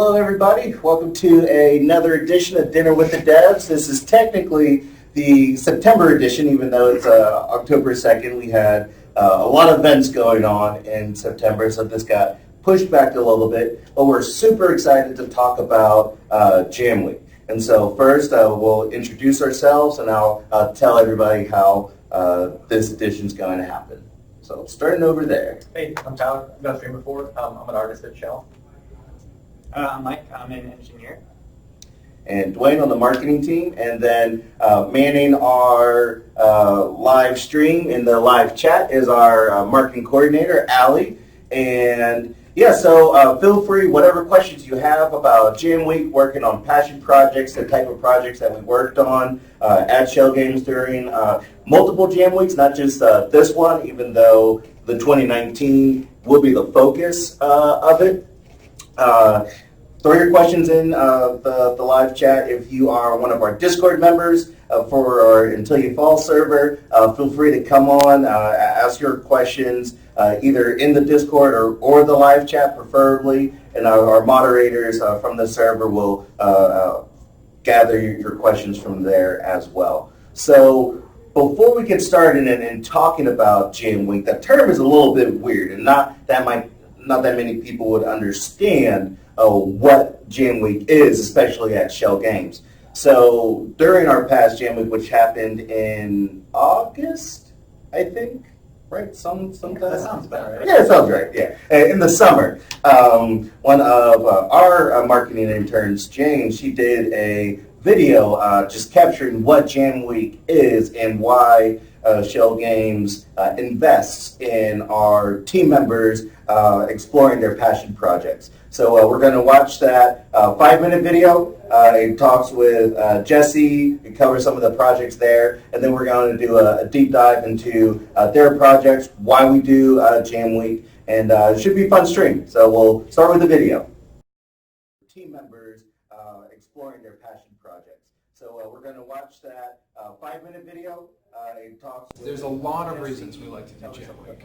Hello everybody, welcome to another edition of Dinner with the Devs. This is technically the September edition, even though it's October 2nd. We had a lot of events going on in September, so this got pushed back a little bit, but we're super excited to talk about Jam Week. And so first we'll introduce ourselves and I'll tell everybody how this edition is going to happen. So starting over there. Hey, I'm Tyler. I've done stream before. I'm an artist at Schell. I'm Mike. I'm an engineer. And Dwayne on the marketing team, and then manning our live stream in the live chat is our marketing coordinator, Allie. And yeah, so feel free, whatever questions you have about Jam Week, working on passion projects, the type of projects that we worked on at Schell Games during multiple Jam Weeks, not just this one, even though the 2019 will be the focus of it. Throw your questions in the live chat. If you are one of our Discord members for our Until You Fall server, feel free to come on, ask your questions either in the Discord or the live chat preferably, and our moderators from the server will gather your questions from there as well. So before we get started in talking about Jam Week, that term is a little bit weird, and not that many people would understand what Jam Week is, especially at Schell Games. So during our past Jam Week, which happened in August, I think, right? Sometime. That sounds about right. Yeah, it sounds right. Yeah, in the summer, one of our marketing interns, Jane, she did a video just capturing what Jam Week is and why Schell Games invests in our team members exploring their passion projects. So we're going to watch that 5-minute video. It talks with Jesse. It covers some of the projects there. And then we're going to do a deep dive into their projects, why we do Jam Week. And it should be a fun stream. So we'll start with the video. Team members exploring their passion projects. So we're going to watch that 5-minute video. It talks with There's a lot of reasons we like to do Jam Week.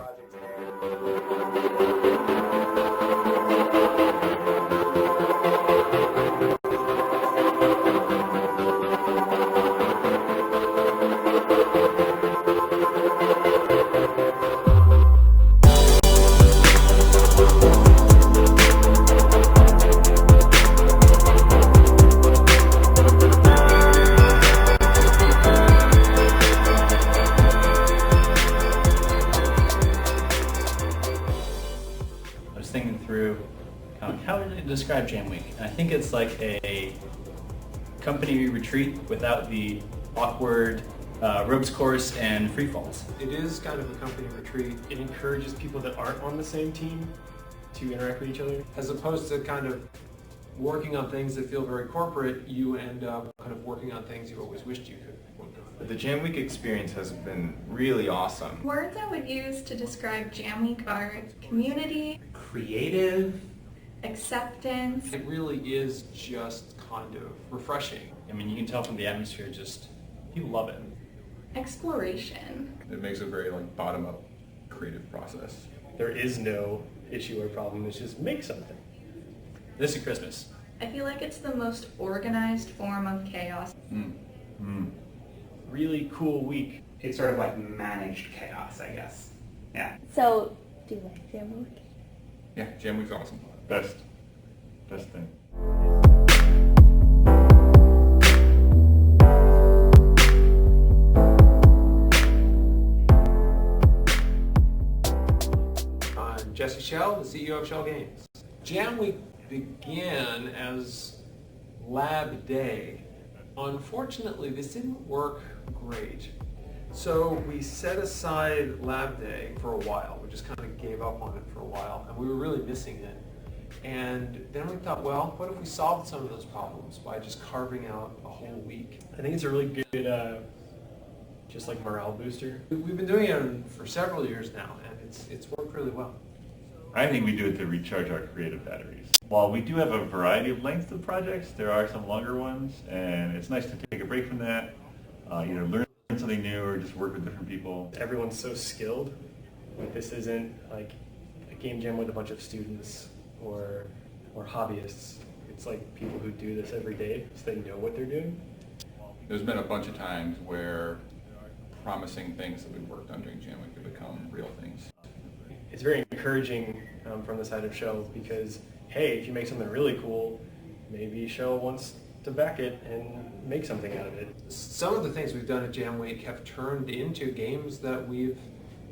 How would I describe Jam Week? I think it's like a company retreat without the awkward ropes course and free falls. It is kind of a company retreat. It encourages people that aren't on the same team to interact with each other. As opposed to kind of working on things that feel very corporate, you end up kind of working on things you always wished you could work on. The Jam Week experience has been really awesome. Words I would use to describe Jam Week are community, Creative. acceptance. It really is just kind of refreshing. I mean, you can tell from the atmosphere, just people love it. Exploration. It makes a very bottom-up creative process. There is no issue or problem, it's just make something. This is Christmas. I feel like it's the most organized form of chaos. Really cool week. It's sort of like managed chaos, I guess. Yeah. So, do you like Jam Week? Yeah, Jam Week's awesome. Best thing. I'm Jesse Schell, the CEO of Schell Games. Jam Week began as Lab Day. Unfortunately, this didn't work great. So we set aside Lab Day for a while. We just kind of gave up on it for a while, and we were really missing it. And then we thought, well, what if we solved some of those problems by just carving out a whole week? I think it's a really good, just like morale booster. We've been doing it for several years now, and it's worked really well. I think we do it to recharge our creative batteries. While we do have a variety of lengths of projects, there are some longer ones, and it's nice to take a break from that, either learn something new or just work with different people. Everyone's so skilled. Like, this isn't like a game jam with a bunch of students or hobbyists. it's like people who do this every day, so they know what they're doing. There's been a bunch of times where promising things that we've worked on during Jam Week have become real things. It's very encouraging from the side of Schell because, hey, if you make something really cool, maybe Schell wants to back it and make something out of it. Some of the things we've done at Jam Week have turned into games that we've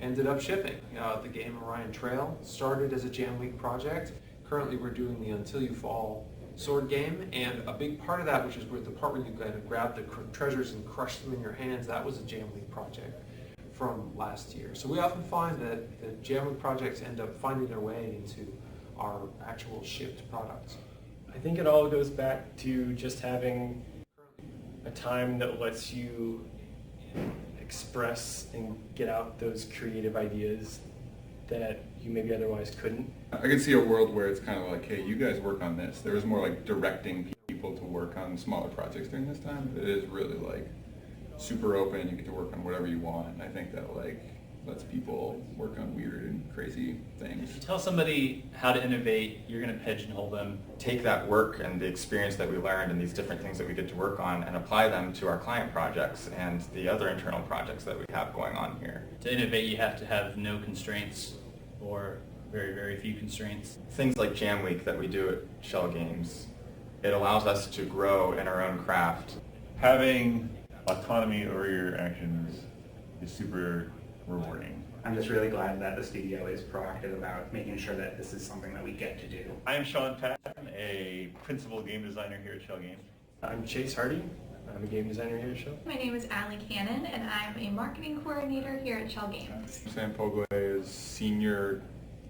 ended up shipping. The game Orion Trail started as a Jam Week project. Currently we're doing the Until You Fall sword game, and a big part of that, which is where the part where you kind of grab the treasures and crush them in your hands, that was a Jam Week project from last year. So we often find that the Jam Week projects end up finding their way into our actual shipped products. I think it all goes back to just having a time that lets you express and get out those creative ideas that you maybe otherwise couldn't. I can see a world where it's kind of like, hey, you guys work on this. There was more like directing people to work on smaller projects during this time. It is really like super open. You get to work on whatever you want. And I think that like lets people work on weird and crazy things. If you tell somebody how to innovate, you're going to pigeonhole them. Take that work and the experience that we learned and these different things that we get to work on and apply them to our client projects and the other internal projects that we have going on here. To innovate, you have to have no constraints or very, very few constraints. Things like Jam Week that we do at Schell Games, it allows us to grow in our own craft. Having autonomy over your actions is super rewarding. I'm just really glad that the studio is proactive about making sure that this is something that we get to do. I am Sean Patton, a principal game designer here at Schell Games. I'm Chase Hardy. I'm a game designer here at Schell. My name is Allie Cannon, and I'm a marketing coordinator here at Schell Games. Sam Pogway is senior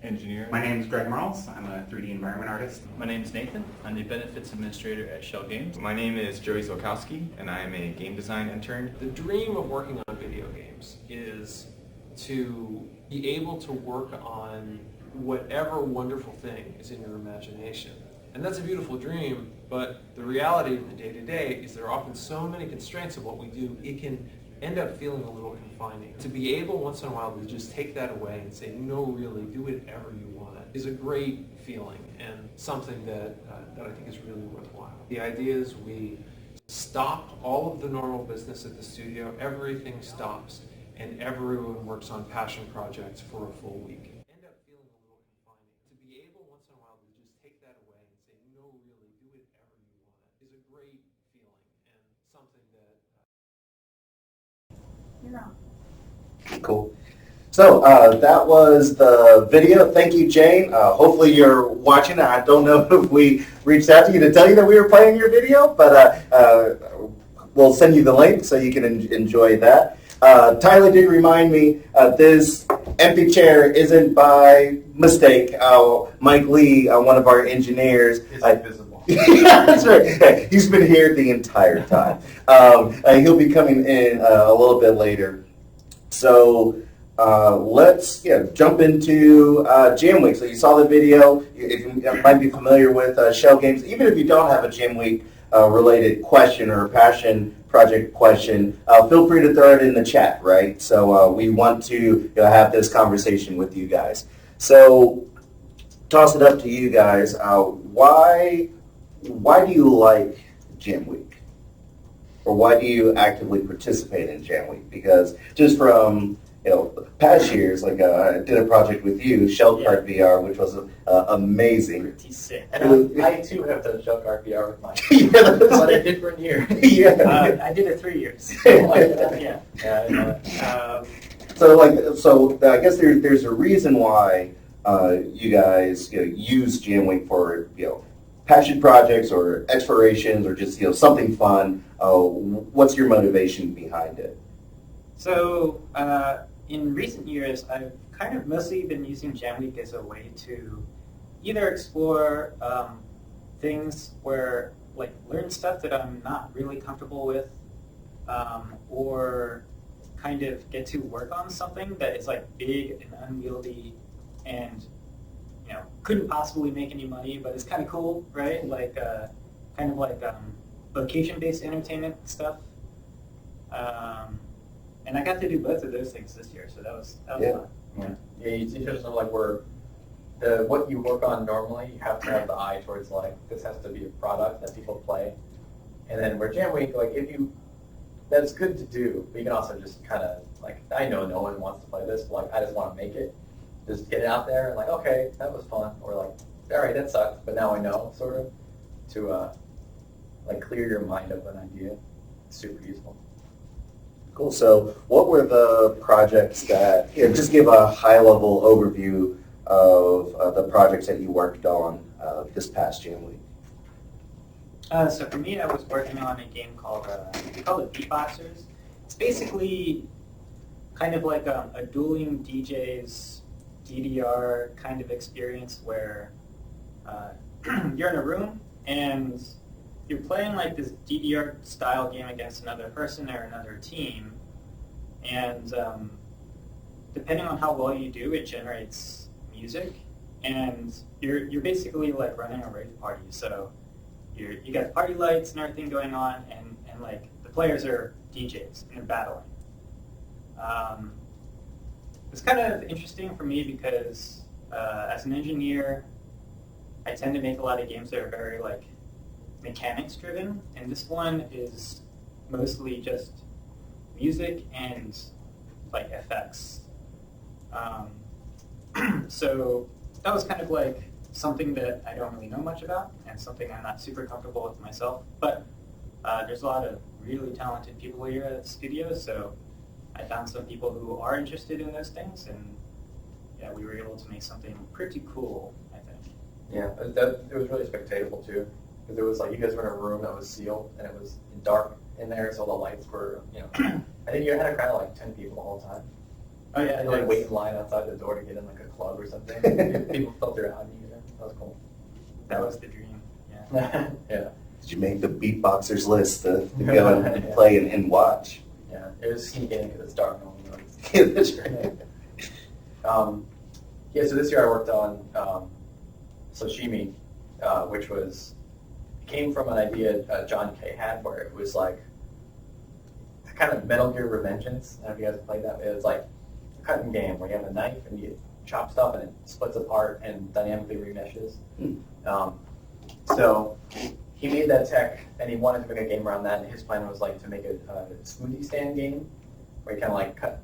engineer. My name is Greg Marles. I'm a 3D environment artist. My name is Nathan. I'm the benefits administrator at Schell Games. My name is Joey Zolkowski, and I am a game design intern. The dream of working on video games is to be able to work on whatever wonderful thing is in your imagination. And that's a beautiful dream, but the reality of the day-to-day is there are often so many constraints of what we do, it can end up feeling a little confining. To be able once in a while to just take that away and say, no, really, do whatever you want is a great feeling and something that I think is really worthwhile. The idea is we stop all of the normal business at the studio, everything stops, and everyone works on passion projects for a full week. End up feeling a little confining. To be able once in a while to just take that away and say, no, really, do whatever you want is a great feeling and something that... You're wrong. Cool. So that was the video. Thank you, Jane. Hopefully you're watching. I don't know if we reached out to you to tell you that we were playing your video, but we'll send you the link so you can enjoy that. Tyler did remind me this empty chair isn't by mistake. Mike Lee, one of our engineers, Is invisible. yeah, that's right. He's been here the entire time. He'll be coming in a little bit later. So let's jump into Jam Week. So you saw the video. You might be familiar with Schell Games. Even if you don't have a Jam Week related question or a passion project question, feel free to throw it in the chat, right? So we want to have this conversation with you guys. So toss it up to you guys. Why do you like Jam Week? Or why do you actively participate in Jam Week? Because just from past years, like I did a project with you, Schell Card VR, which was amazing. Pretty sick. And I too have done Schell Card VR with mine. Yeah, but I did 1 year. Yeah. I did it 3 years. So I guess there's a reason why you guys use Jam Week for passion projects or explorations or just something fun. What's your motivation behind it? So in recent years, I've kind of mostly been using Jam Week as a way to either explore things where, learn stuff that I'm not really comfortable with, or kind of get to work on something that is big and unwieldy and couldn't possibly make any money, but it's kind of cool, right? Kind of like location-based entertainment stuff. And I got to do both of those things this year, so that was fun. Yeah, it's interesting. We're what you work on normally, you have to have the eye towards like, this has to be a product that people play. And then where Jam Week, like that's good to do, but you can also just kind of like, I know no one wants to play this, but like I just want to make it. Just get it out there and like, okay, that was fun. Or like, all right, that sucked, but now I know, sort of, to like clear your mind of an idea. It's super useful. Cool. So what were the projects that, just give a high-level overview of the projects that you worked on this past Jam Week? So for me, I was working on a game called Beatboxers. It's basically kind of like a dueling DJ's DDR kind of experience where you're in a room and you're playing like this DDR style game against another person or another team, and depending on how well you do, it generates music, and you're basically like running a rave party. So you got party lights and everything going on, and like the players are DJs and they're battling. It's kind of interesting for me because as an engineer, I tend to make a lot of games that are very like mechanics driven, and this one is mostly just music and like effects. So that was kind of like something that I don't really know much about and something I'm not super comfortable with myself. But there's a lot of really talented people here at the studio, so I found some people who are interested in those things, and yeah, we were able to make something pretty cool, I think. Yeah, it was really spectacle too, because it was like you guys were in a room that was sealed and it was dark in there, so the lights were, I think you had a crowd of like 10 people the whole time. Oh yeah, and like wait in line outside the door to get in like a club or something. People filter out you. That was cool. That was the dream. Yeah. Yeah. Did you make the beatboxers list to go and play and watch? Yeah, it was sneaking in because it's dark. No one knows. Yeah, that's right. Yeah, so this year I worked on Sashimi, which came from an idea John Kay had, where it was like a kind of Metal Gear Revengeance. I don't know if you guys have played that. It was like a cutting game where you have a knife and you chop stuff and it splits apart and dynamically remeshes. So he made that tech and he wanted to make a game around that, and his plan was like to make a smoothie stand game where you kind of like cut,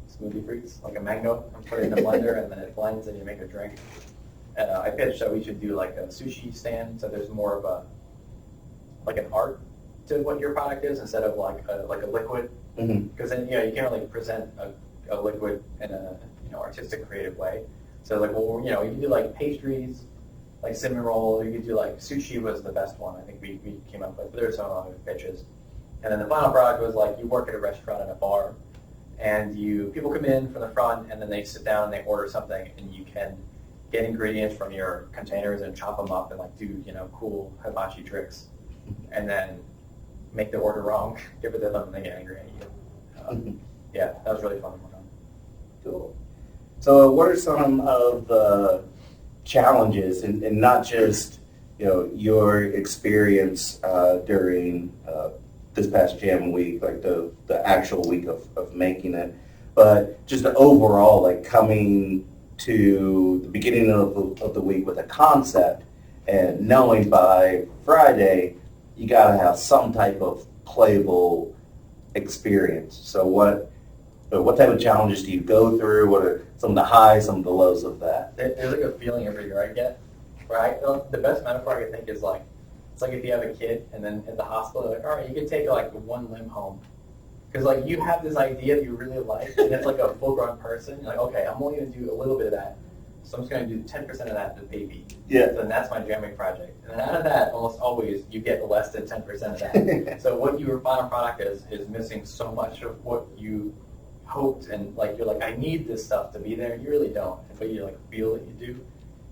smoothie fruits, like a mango, and put it in a blender and then it blends and you make a drink. I pitched that we should do like a sushi stand, so there's more of like an art to what your product is instead of like a liquid, because then you can't really present a liquid in a artistic, creative way. So like, well, you can do like pastries, like cinnamon roll. You could do like sushi was the best one I think we came up with. But there's some other pitches, and then the final product was like you work at a restaurant and a bar, and people come in from the front and then they sit down and they order something, and you can get ingredients from your containers and chop them up and like do cool hibachi tricks, and then make the order wrong, give it to them, and they get angry at you. Yeah, that was really fun to work on. Cool. So what are some of the challenges, and not just your experience during this past Jam Week, like the actual week of making it, but just the overall, like coming to the beginning of the week with a concept and knowing by Friday you got to have some type of playable experience. So what type of challenges do you go through? What are some of the highs, some of the lows of that? There's like a feeling every year I get, right? The best metaphor I can think is like, it's like if you have a kid and then at the hospital, they're like, all right, you can take like one limb home. Because like you have this idea that you really like, and it's like a full-grown person. You're like, okay, I'm only going to do a little bit of that, so I'm just going to do 10% of that to the baby. Yeah. So then that's my jamming project. And then out of that, almost always, you get less than 10% of that. So what your final product is missing so much of what you hoped, and like you're like, I need this stuff to be there. You really don't, but you like feel that you do.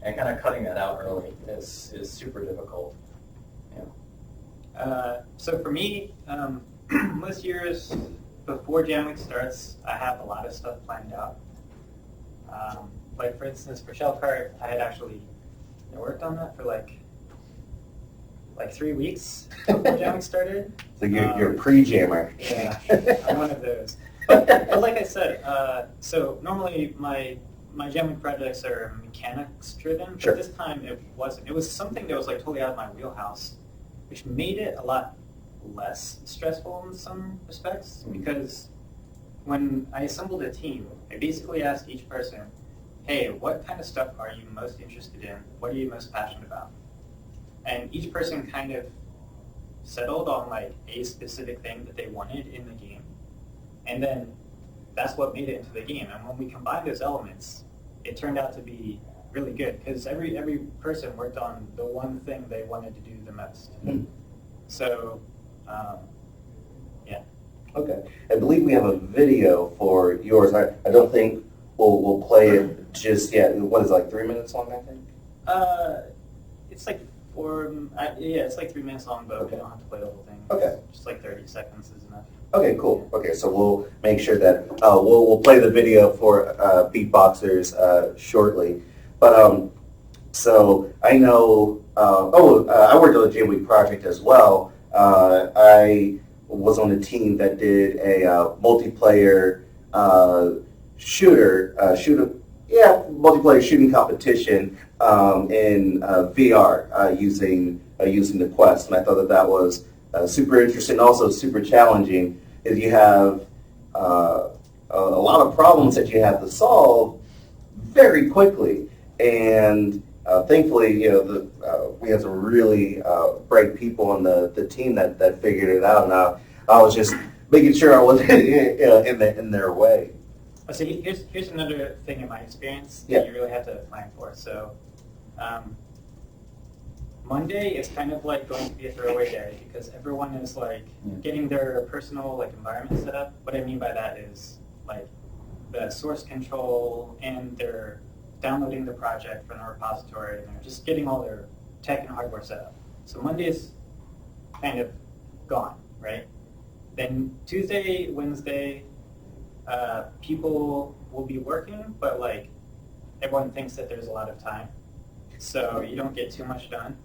And kind of cutting that out early is super difficult. Yeah. So for me, most years before Jam Week starts, I have a lot of stuff planned out. Like for instance, for Schell Cart, I had actually worked on that for like 3 weeks before Jam Week started. So you're a pre-jammer. Yeah, I'm one of those. But like I said, so normally my my Jam Week projects are mechanics driven, Sure. but this time it wasn't. It was something that was like totally out of my wheelhouse, which made it a lot less stressful in some respects, because when I assembled a team, I basically asked each person, hey, what kind of stuff are you most interested in? What are you most passionate about? And each person kind of settled on like a specific thing that they wanted in the game. And then that's what made it into the game. And when we combined those elements, it turned out to be really good, because every person worked on the one thing they wanted to do the most. So, yeah. Okay. I believe we have a video for yours. I don't think we'll play it just yet. What is it, like 3 minutes long, I think? It's like it's like 3 minutes long, but we don't have to play the whole thing. Okay. Just like 30 seconds is enough. Okay, cool. Okay, so we'll make sure that we'll play the video for beatboxers shortly. But so I know. I worked on the Jam Week project as well. I was on a team that did a multiplayer multiplayer shooting competition in VR using the Quest, and I thought that was super interesting, also super challenging. Is you have a lot of problems that you have to solve very quickly, and thankfully, we had some really bright people on the team that figured it out, and I was just making sure I wasn't in their way. So here's another thing in my experience that you really have to plan for. So Monday is kind of like going to be a throwaway day, because everyone is like getting their personal like environment set up. What I mean by that is like the source control, and they're downloading the project from the repository, and they're just getting all their tech and hardware set up. So Monday is kind of gone, right? Then Tuesday, Wednesday, people will be working, but like everyone thinks that there's a lot of time, so you don't get too much done.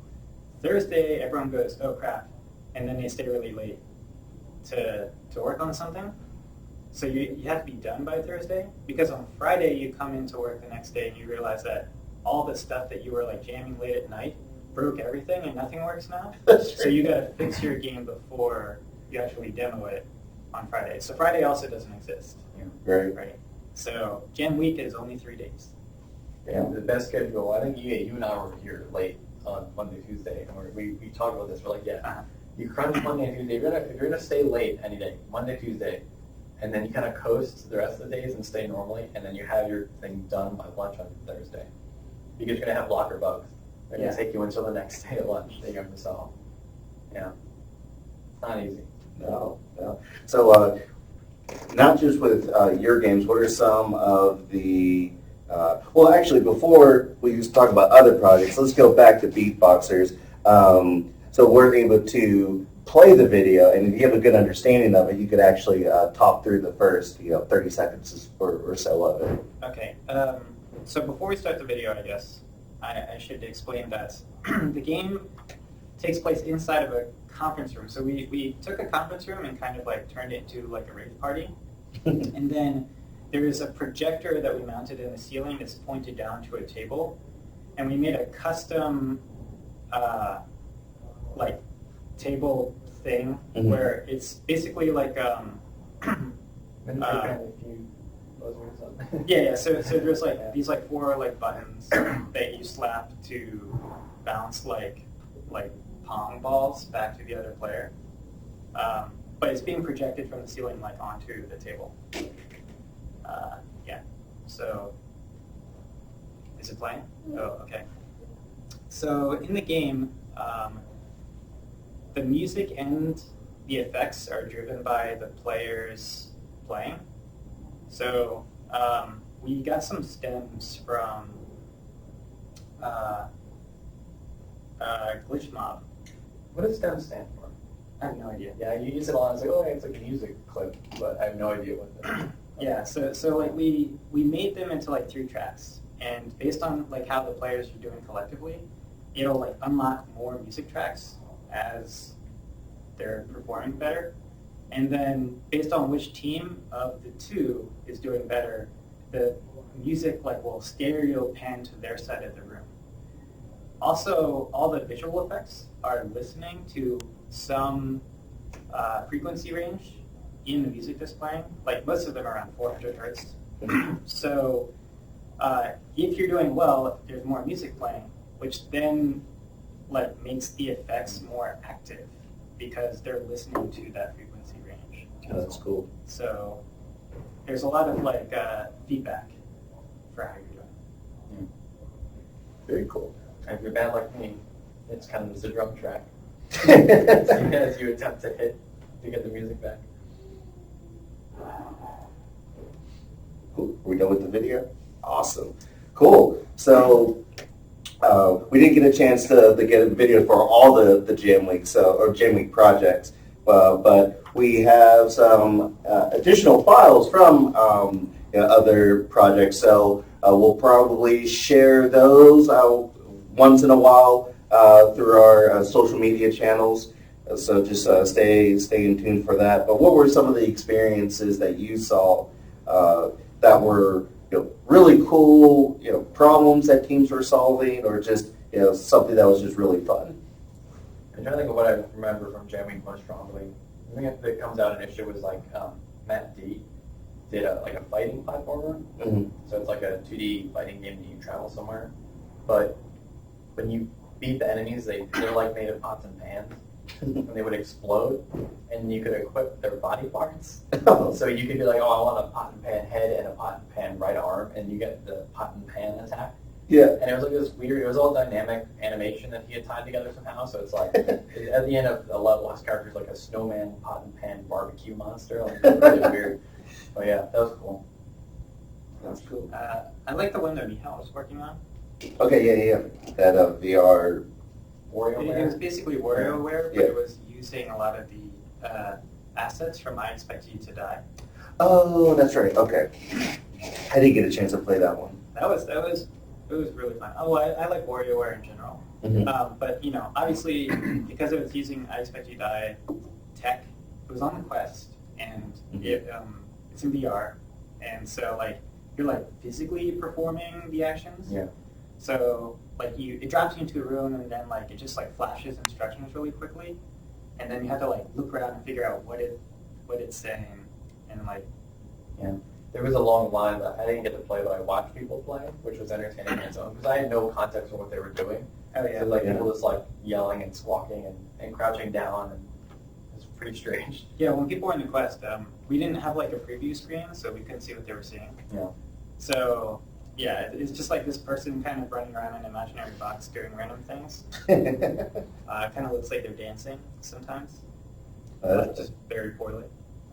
Thursday, everyone goes, oh crap, and then they stay really late to work on something. So you have to be done by Thursday, because on Friday you come into work the next day and you realize that all the stuff that you were like jamming late at night broke everything and nothing works now. So you got to fix your game before you actually demo it on Friday. So Friday also doesn't exist. Right. So Jam Week is only 3 days. Yeah, the best schedule. I think you and I were here late on Monday, Tuesday, and we talked about this. We're like, you crunch Monday and Tuesday. If you're gonna stay late any day, Monday, Tuesday, and then you kind of coast the rest of the days and stay normally, and then you have your thing done by lunch on Thursday, because you're gonna have locker bugs. They're gonna take you until the next day at lunch that you have to solve. Yeah, it's not easy. No. So, not just with your games, what are some of the, well, actually, before we just talk about other projects, let's go back to Beatboxers. So we're able to play the video, and if you have a good understanding of it, you could actually talk through the first 30 seconds or so of it. Okay, so before we start the video, I guess, I should explain that the game takes place inside of a conference room. So we took a conference room and kind of like turned it into like a rave party. And then there is a projector that we mounted in the ceiling that's pointed down to a table. And we made a custom like table thing where it's basically like yeah. So there's like these like 4 like buttons that you slap to bounce like pong balls back to the other player. But it's being projected from the ceiling like onto the table. Yeah. So is it playing? Oh, okay. So in the game, the music and the effects are driven by the players playing. So we got some stems from Glitch Mob. What does STEM stand for? I have no idea. Yeah, you use it a lot. It's like, it's like a music clip, but I have no idea what that is. Yeah, so like we made them into like 3 tracks, and based on like how the players are doing collectively, it'll like unlock more music tracks as they're performing better, and then based on which team of the 2 is doing better, the music like will stereo pan to their side of the room. Also, all the visual effects are listening to some frequency range in the music displaying. Like most of them are around 400 hertz. So if you're doing well, there's more music playing, which then like makes the effects more active because they're listening to that frequency range. Oh, that's cool. So there's a lot of like feedback for how you're doing. Very cool. And if you're bad like me, it's kind of just a drum track as you attempt to hit to get the music back. Cool. Are we done with the video? Awesome. Cool. So we didn't get a chance to get a video for all the Jam Week or Jam Week projects, but we have some additional files from other projects. So we'll probably share those once in a while through our social media channels. So just stay in tune for that. But what were some of the experiences that you saw that were really cool, problems that teams were solving, or just something that was just really fun? I'm trying to think of what I remember from Jam Week most strongly. I think that comes out an issue was like Matt D did a fighting platformer. Mm-hmm. So it's like a 2D fighting game that you travel somewhere. But when you beat the enemies, they're like made of pots and pans. And they would explode, and you could equip their body parts. So you could be like, oh, I want a pot and pan head and a pot and pan right arm, and you get the pot and pan attack. Yeah. And it was like this weird, it was all dynamic animation that he had tied together somehow. So it's like, at the end of a level, his character's like a snowman, pot and pan barbecue monster. Like, it was really weird. But yeah, that was cool. That's cool. I like the one that Michal was working on. Okay, yeah. That VR. It was basically WarioWare, but Yeah. it was using a lot of the assets from I Expect You to Die. Oh, that's right. Okay. I didn't get a chance to play that one. It was really fun. Oh, I like WarioWare in general. Mm-hmm. But obviously, because it was using I Expect You to Die tech, it was on the Quest, and it's in VR, and so like you're like physically performing the actions. Yeah. So like it drops you into a room, and then like it just like flashes instructions really quickly, and then you have to like look around and figure out what it's saying, and like. Yeah. There was a long line that I didn't get to play, but I watched people play, which was entertaining on its own, because I had no context of what they were doing. Oh yeah. So like people just like yelling and squawking and crouching down, and it's pretty strange. Yeah, when people were in the Quest, we didn't have like a preview screen, so we couldn't see what they were seeing. Yeah. So yeah, it's just like this person kind of running around an imaginary box doing random things. Kind of looks like they're dancing sometimes, just very poorly.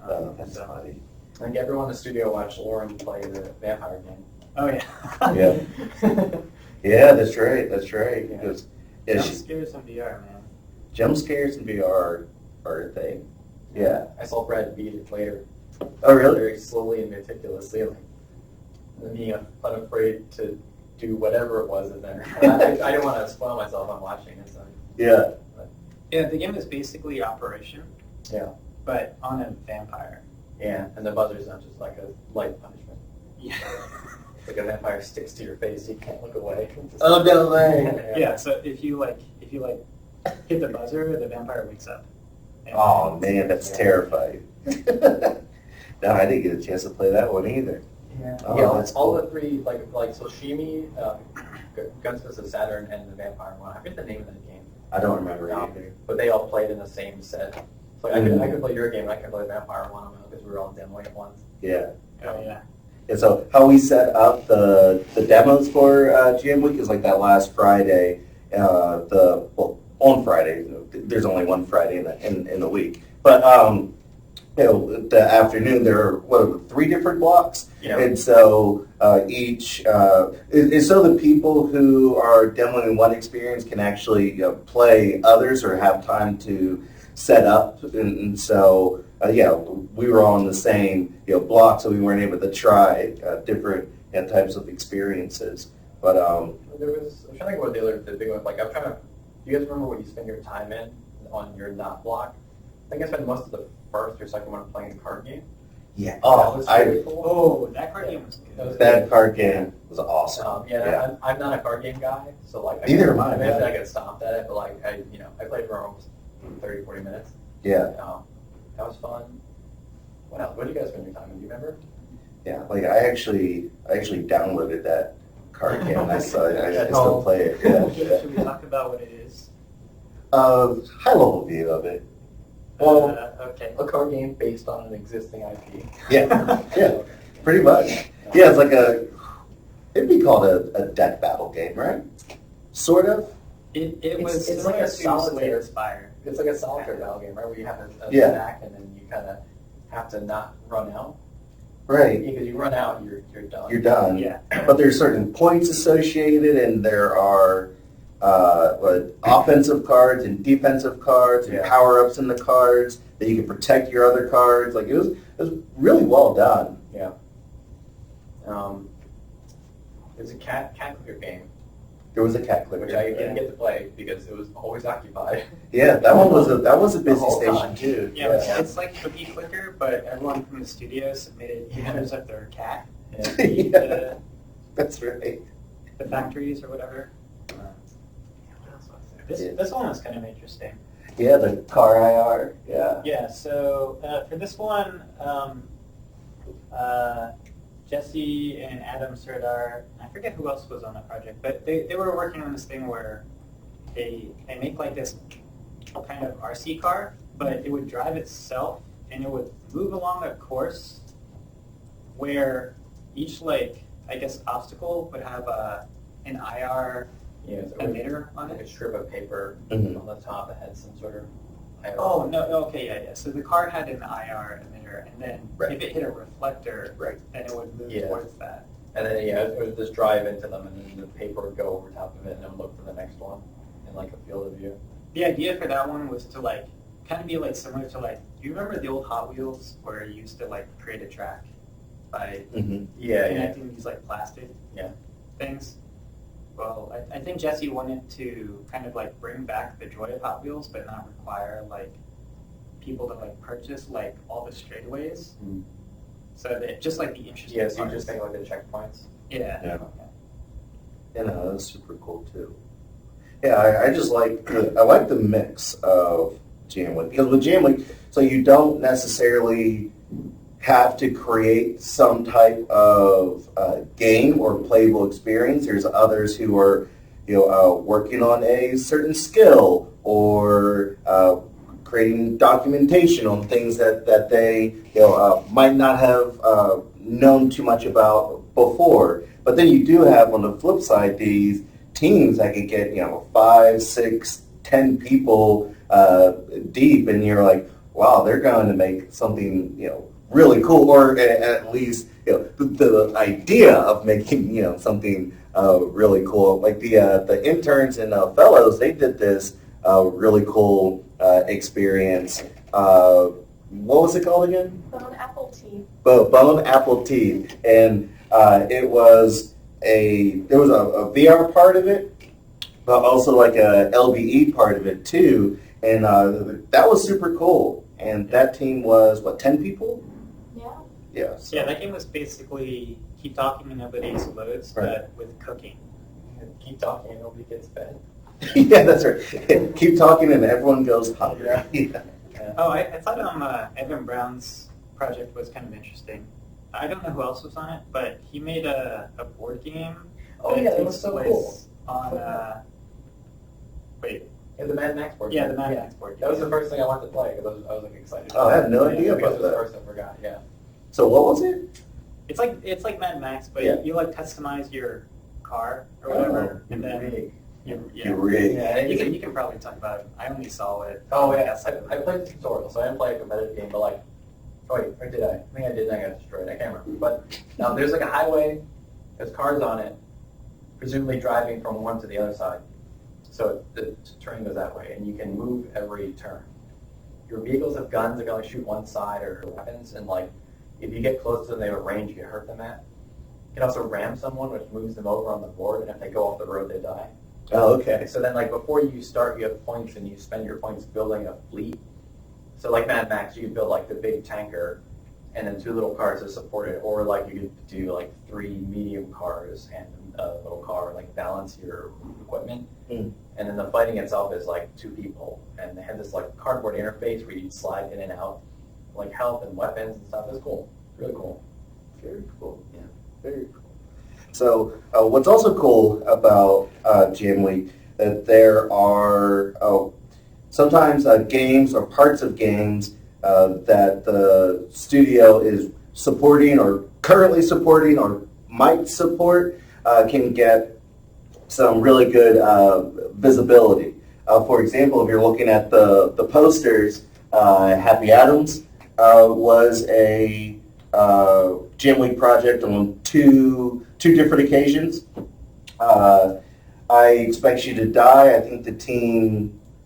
That's funny. I think everyone in the studio watched Lauren play the vampire game. Oh yeah. Yeah. Yeah, that's right. Yeah. Because Jump scares in VR, man. jump scares in VR are a thing. Yeah. I saw Brad beat it later. Oh, really? Very slowly and meticulously, like being unafraid to do whatever it was in there. I didn't want to spoil myself on watching it. So. Yeah. Yeah, the game is basically Operation, Yeah. but on a vampire. Yeah, and the buzzer's not just like a light punishment. Yeah. Like a vampire sticks to your face, you can't look away. Oh, no way. Yeah. So if you hit the buzzer, the vampire wakes up. And Oh, man, that's terrifying. No, I didn't get a chance to play that one either. Yeah. Oh, Yeah, that's all cool. the three, like Soshimi, Gunsmiths of Saturn, and the Vampire one. I forget the name of that game. I don't remember either. But they all played in the same set. So I could play your game, and I could play Vampire one because we were all demoing it once. Yeah. Oh yeah. And so how we set up the demos for Jam Week is like that last Friday. On Friday, there's only one Friday in the week, but the afternoon there are 3 different blocks, Yeah. and so each is so the people who are demoing one experience can actually play others or have time to set up, and so we were all in the same block, so we weren't able to try different types of experiences. But I'm trying to think about the big one. Like I'm trying to. Do you guys remember what you spend your time in on your not block? I think I spent most of the first or second one playing the card game. Yeah. That Oh, was very cool. Oh, that card game was good. that card game was awesome. I'm not a card game guy, so like Neither am I, eventually yeah. I get stomped at it, but like I played for almost 30, 40 minutes. Yeah. That was fun. What else? What did you guys spend your time in? Do you remember? Yeah. Like I actually downloaded that card game. I still play it. Yeah. Should we talk about what it is? High level view of it. Well, Okay. a card game based on an existing IP. Yeah. Yeah. Pretty much. Yeah. It's like it'd be called a deck battle game, right? Sort of. It was it's like a solitaire Spire. It's like a solitaire battle game, right? Where you have a Yeah. stack and then you kind of have to not run out. Right. Because you run out, you're done. You're done. Yeah. But there's certain points associated, and there are offensive cards and defensive cards and Yeah. power-ups in the cards that you can protect your other cards. Like it was really well done. Yeah. It's a cat clicker game, There was a cat clicker. which I didn't get to play because it was always occupied. Yeah, that was a busy whole station time. too. Yeah, it's like Cookie Clicker, but everyone from the studio submitted pictures of their cat. Yeah. That's right. The factories or whatever. This one was kind of interesting. Yeah, the car IR. Yeah. Yeah, so for this one, Jesse and Adam Serdar, I forget who else was on the project, but they were working on this thing where they make like this kind of RC car, but it would drive itself and it would move along a course where each obstacle would have an IR emitter on Like a it. strip of paper Mhm. on the top that had some sort of IR. Oh, no, okay, yeah. So the car had an IR emitter, and then Right. if it hit a reflector, Right. then it would move Yeah. towards that. And then it would just drive into them, and then the paper would go over top of it, and it would look for the next one in like a field of view. The idea for that one was to kind of be similar to do you remember the old Hot Wheels where you used to create a track by Mm-hmm. Yeah, connecting these plastic Yeah. things? Well, I think Jesse wanted to kind of bring back the joy of Hot Wheels, but not require people to purchase all the straightaways. Mm. So that just the interesting Yeah, so you parts. just think like the checkpoints. Yeah. Yeah. You know, that was super cool too. Yeah, I just like the mix of Jam Week, because with Jam Week, so you don't necessarily have to create some type of game or playable experience. There's others who are working on a certain skill or creating documentation on things that they might not have known too much about before. But then you do have on the flip side these teams that can get 5, 6, 10 people deep, and you're like, wow, they're going to make something really cool, or at least the idea of making something really cool. Like the interns and fellows, they did this really cool experience. What was it called again? Bone apple tea. Bone apple tea, and there was a VR part of it, but also a LBE part of it too, and that was super cool. And that team was 10 people? Yeah. Yeah. Yeah, that game was basically keep talking and nobody explodes, Right. but with cooking. Keep talking and nobody gets fed. Yeah, that's right. Keep talking and everyone goes hungry. Yeah. Oh, I thought Evan Brown's project was kind of interesting. I don't know who else was on it, but he made a board game. Oh, yeah, that was so cool. On wait, Yeah, the Mad Max board. yeah, game. the Mad Max board game. That was the first thing I wanted to play because I was excited. Oh, I had no idea because about it was the that. first I forgot. Yeah. So what was it? It's like Mad Max, but Yeah. you customize your car or whatever, and then Rig. You rig. Yeah, you can probably talk about it. I only saw it. Oh yeah, guess. I played the tutorial, so I didn't play a competitive game, but or did I? I think I did, and I got destroyed. I can't remember. But there's a highway, there's cars on it, presumably driving from one to the other side. So the terrain goes that way, and you can move every turn. Your vehicles have guns that can only shoot one side or weapons, and if you get close to them, they have a range you can hurt them at. You can also ram someone, which moves them over on the board, and if they go off the road, they die. Oh, okay. So then, before you start, you have points, and you spend your points building a fleet. So like Mad Max, you can build the big tanker, and then 2 little cars to support it, or like you could do like 3 medium cars and a little car, like balance your equipment. And then the fighting itself is like 2 people, and they have this like cardboard interface where you slide in and out, like health and weapons and stuff. It's cool, really cool. Very cool. Yeah. Very cool. So what's also cool about Jam Week, that there are sometimes games or parts of games that the studio is supporting or currently supporting or might support can get some really good visibility. For example, if you're looking at the posters, Happy Adams was a Jam Week project on two different occasions. I Expect You to Die, I think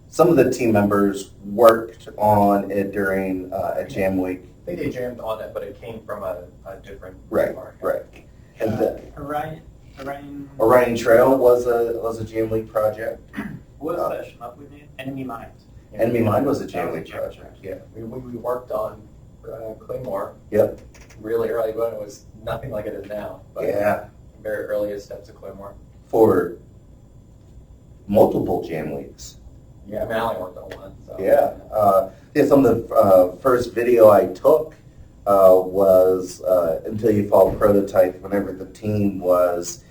some of the team members worked on it during a Jam Week. I think they jammed on it, but it came from a different Right, part. right. And Orion Trail was a Jam Week project. What was that shmup we made? Enemy Mine. Enemy Mine was a Jam Week project, yeah. We worked on Claymore Yep. really early, but it was nothing like it is now. But Yeah. very earliest steps of Claymore. For multiple Jam Weeks. Yeah, I mean, I only worked on one. So. Yeah. Some of the first video I took was Until You Fall prototype whenever the team was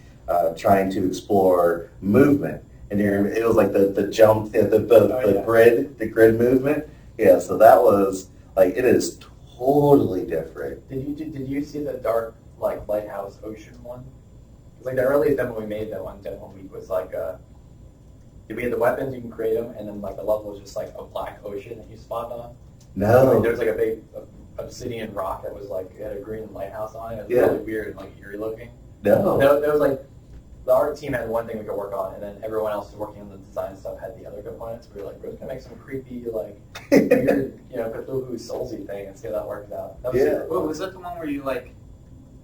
trying to explore movement. And it was like the jump, the grid movement. Yeah, so that was, like, it is totally different. Did you see the dark, like, lighthouse ocean one? It's like the earliest demo we made that one demo week was like we had the weapons, you can create them, and then like the level was just like a black ocean that you spawned on. No. Like, there was like a big obsidian rock that was like, it had a green lighthouse on it. It was really weird and like eerie looking. No. There was like, the art team had one thing we could work on, and then everyone else was working on the design stuff had the other components. We were like, we're just gonna make some creepy, like, weird, Cthulhu Soulsy thing and see how that works out. That was super cool. Was that the one where you like,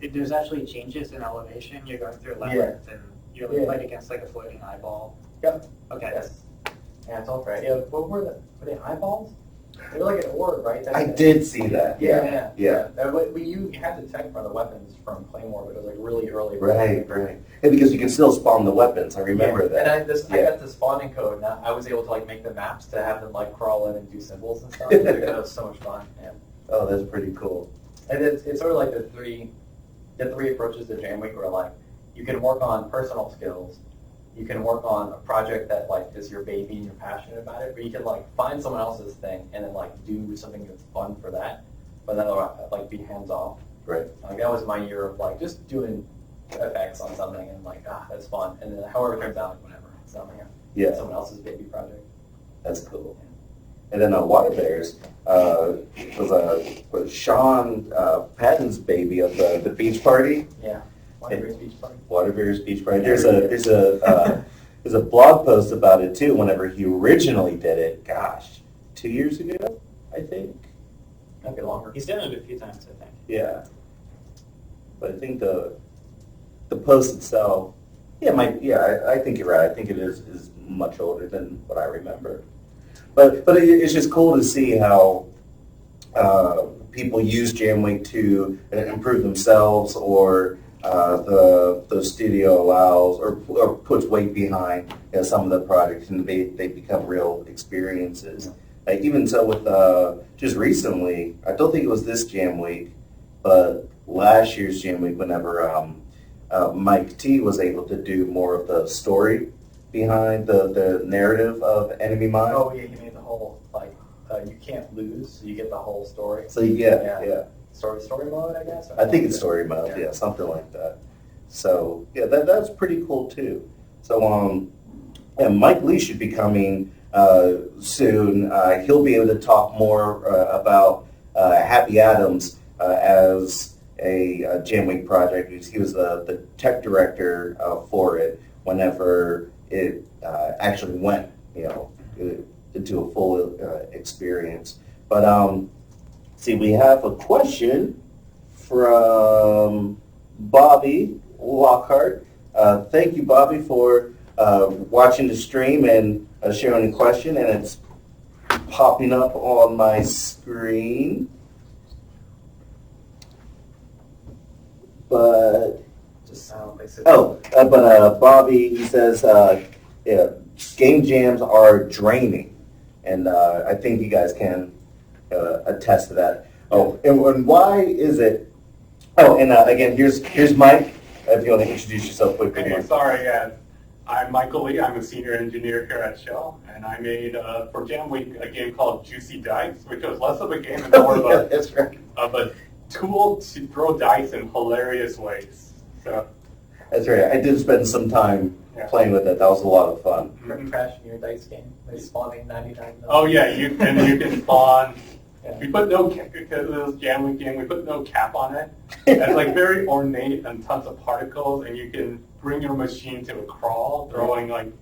there's actually changes in elevation? You're going through a labyrinth and you're like fight against like a floating eyeball. Yep. Okay. Yes. Yeah, it's all right. Yeah. What were they eyeballs? They were like an orb, right? I did see that. Yeah. You had to tech for the weapons from Claymore, but it was like really early. Right. And because you can still spawn the weapons, I remember that. And I got the spawning code, and I was able to like make the maps to have them like crawl in and do symbols and stuff. That was so much fun. Yeah. Oh, that's pretty cool. And it's sort of like the three approaches to Jam Week, where like you can work on personal skills, you can work on a project that like is your baby and you're passionate about it, or you can like find someone else's thing and then like do something that's fun for that, but then like be hands off. Right. Like that was my year of like just doing effects on something and like that's fun, and then however it turns out, whatever. It's not like someone else's baby project. That's cool. And then Water Bears was Sean Patton's baby of the beach party. Yeah. Water Bears Beach Party. Water Bears Beach Party. There's a blog post about it too. Whenever he originally did it, gosh, 2 years ago, I think. Might be longer. He's done it a few times, I think. Yeah. But I think the post itself, I think you're right. I think it is much older than what I remember. But it's just cool to see how people use Jam Week to improve themselves, or the studio allows or puts weight behind some of the projects, and they become real experiences. Even so, with just recently, I don't think it was this Jam Week, but last year's Jam Week, whenever Mike T was able to do more of the story behind the narrative of Enemy Mine. Oh yeah, he made the whole like you can't lose, so you get the whole story. So yeah. Story mode, I guess. I think it's story mode, yeah, something like that. So yeah, that's pretty cool too. So Mike Lee should be coming soon. He'll be able to talk more about Happy Adams as a Jam Week project. He was the tech director for it whenever it actually went, into a full experience. But see, we have a question from Bobby Lockhart. Thank you, Bobby, for watching the stream and sharing a question, and it's popping up on my screen. But Just basically. but Bobby, he says, yeah, game jams are draining, and I think you guys can attest to that. Oh, and why is it? Oh, and again, here's Mike. If you want to introduce yourself quickly. Hey, Mike. sorry, I'm Michael Lee. I'm a senior engineer here at Schell, and I made for Jam Week a game called Juicy Dice, which was less of a game and more of That's right. a tool to throw dice in hilarious ways. So That's right. I did spend some time playing with it. That was a lot of fun. Crashing your dice game, like spawning 99. oh yeah, you can spawn. We put no because it was Jam Week game. We put no cap on it. It's like very ornate and tons of particles, and you can bring your machine to a crawl, throwing like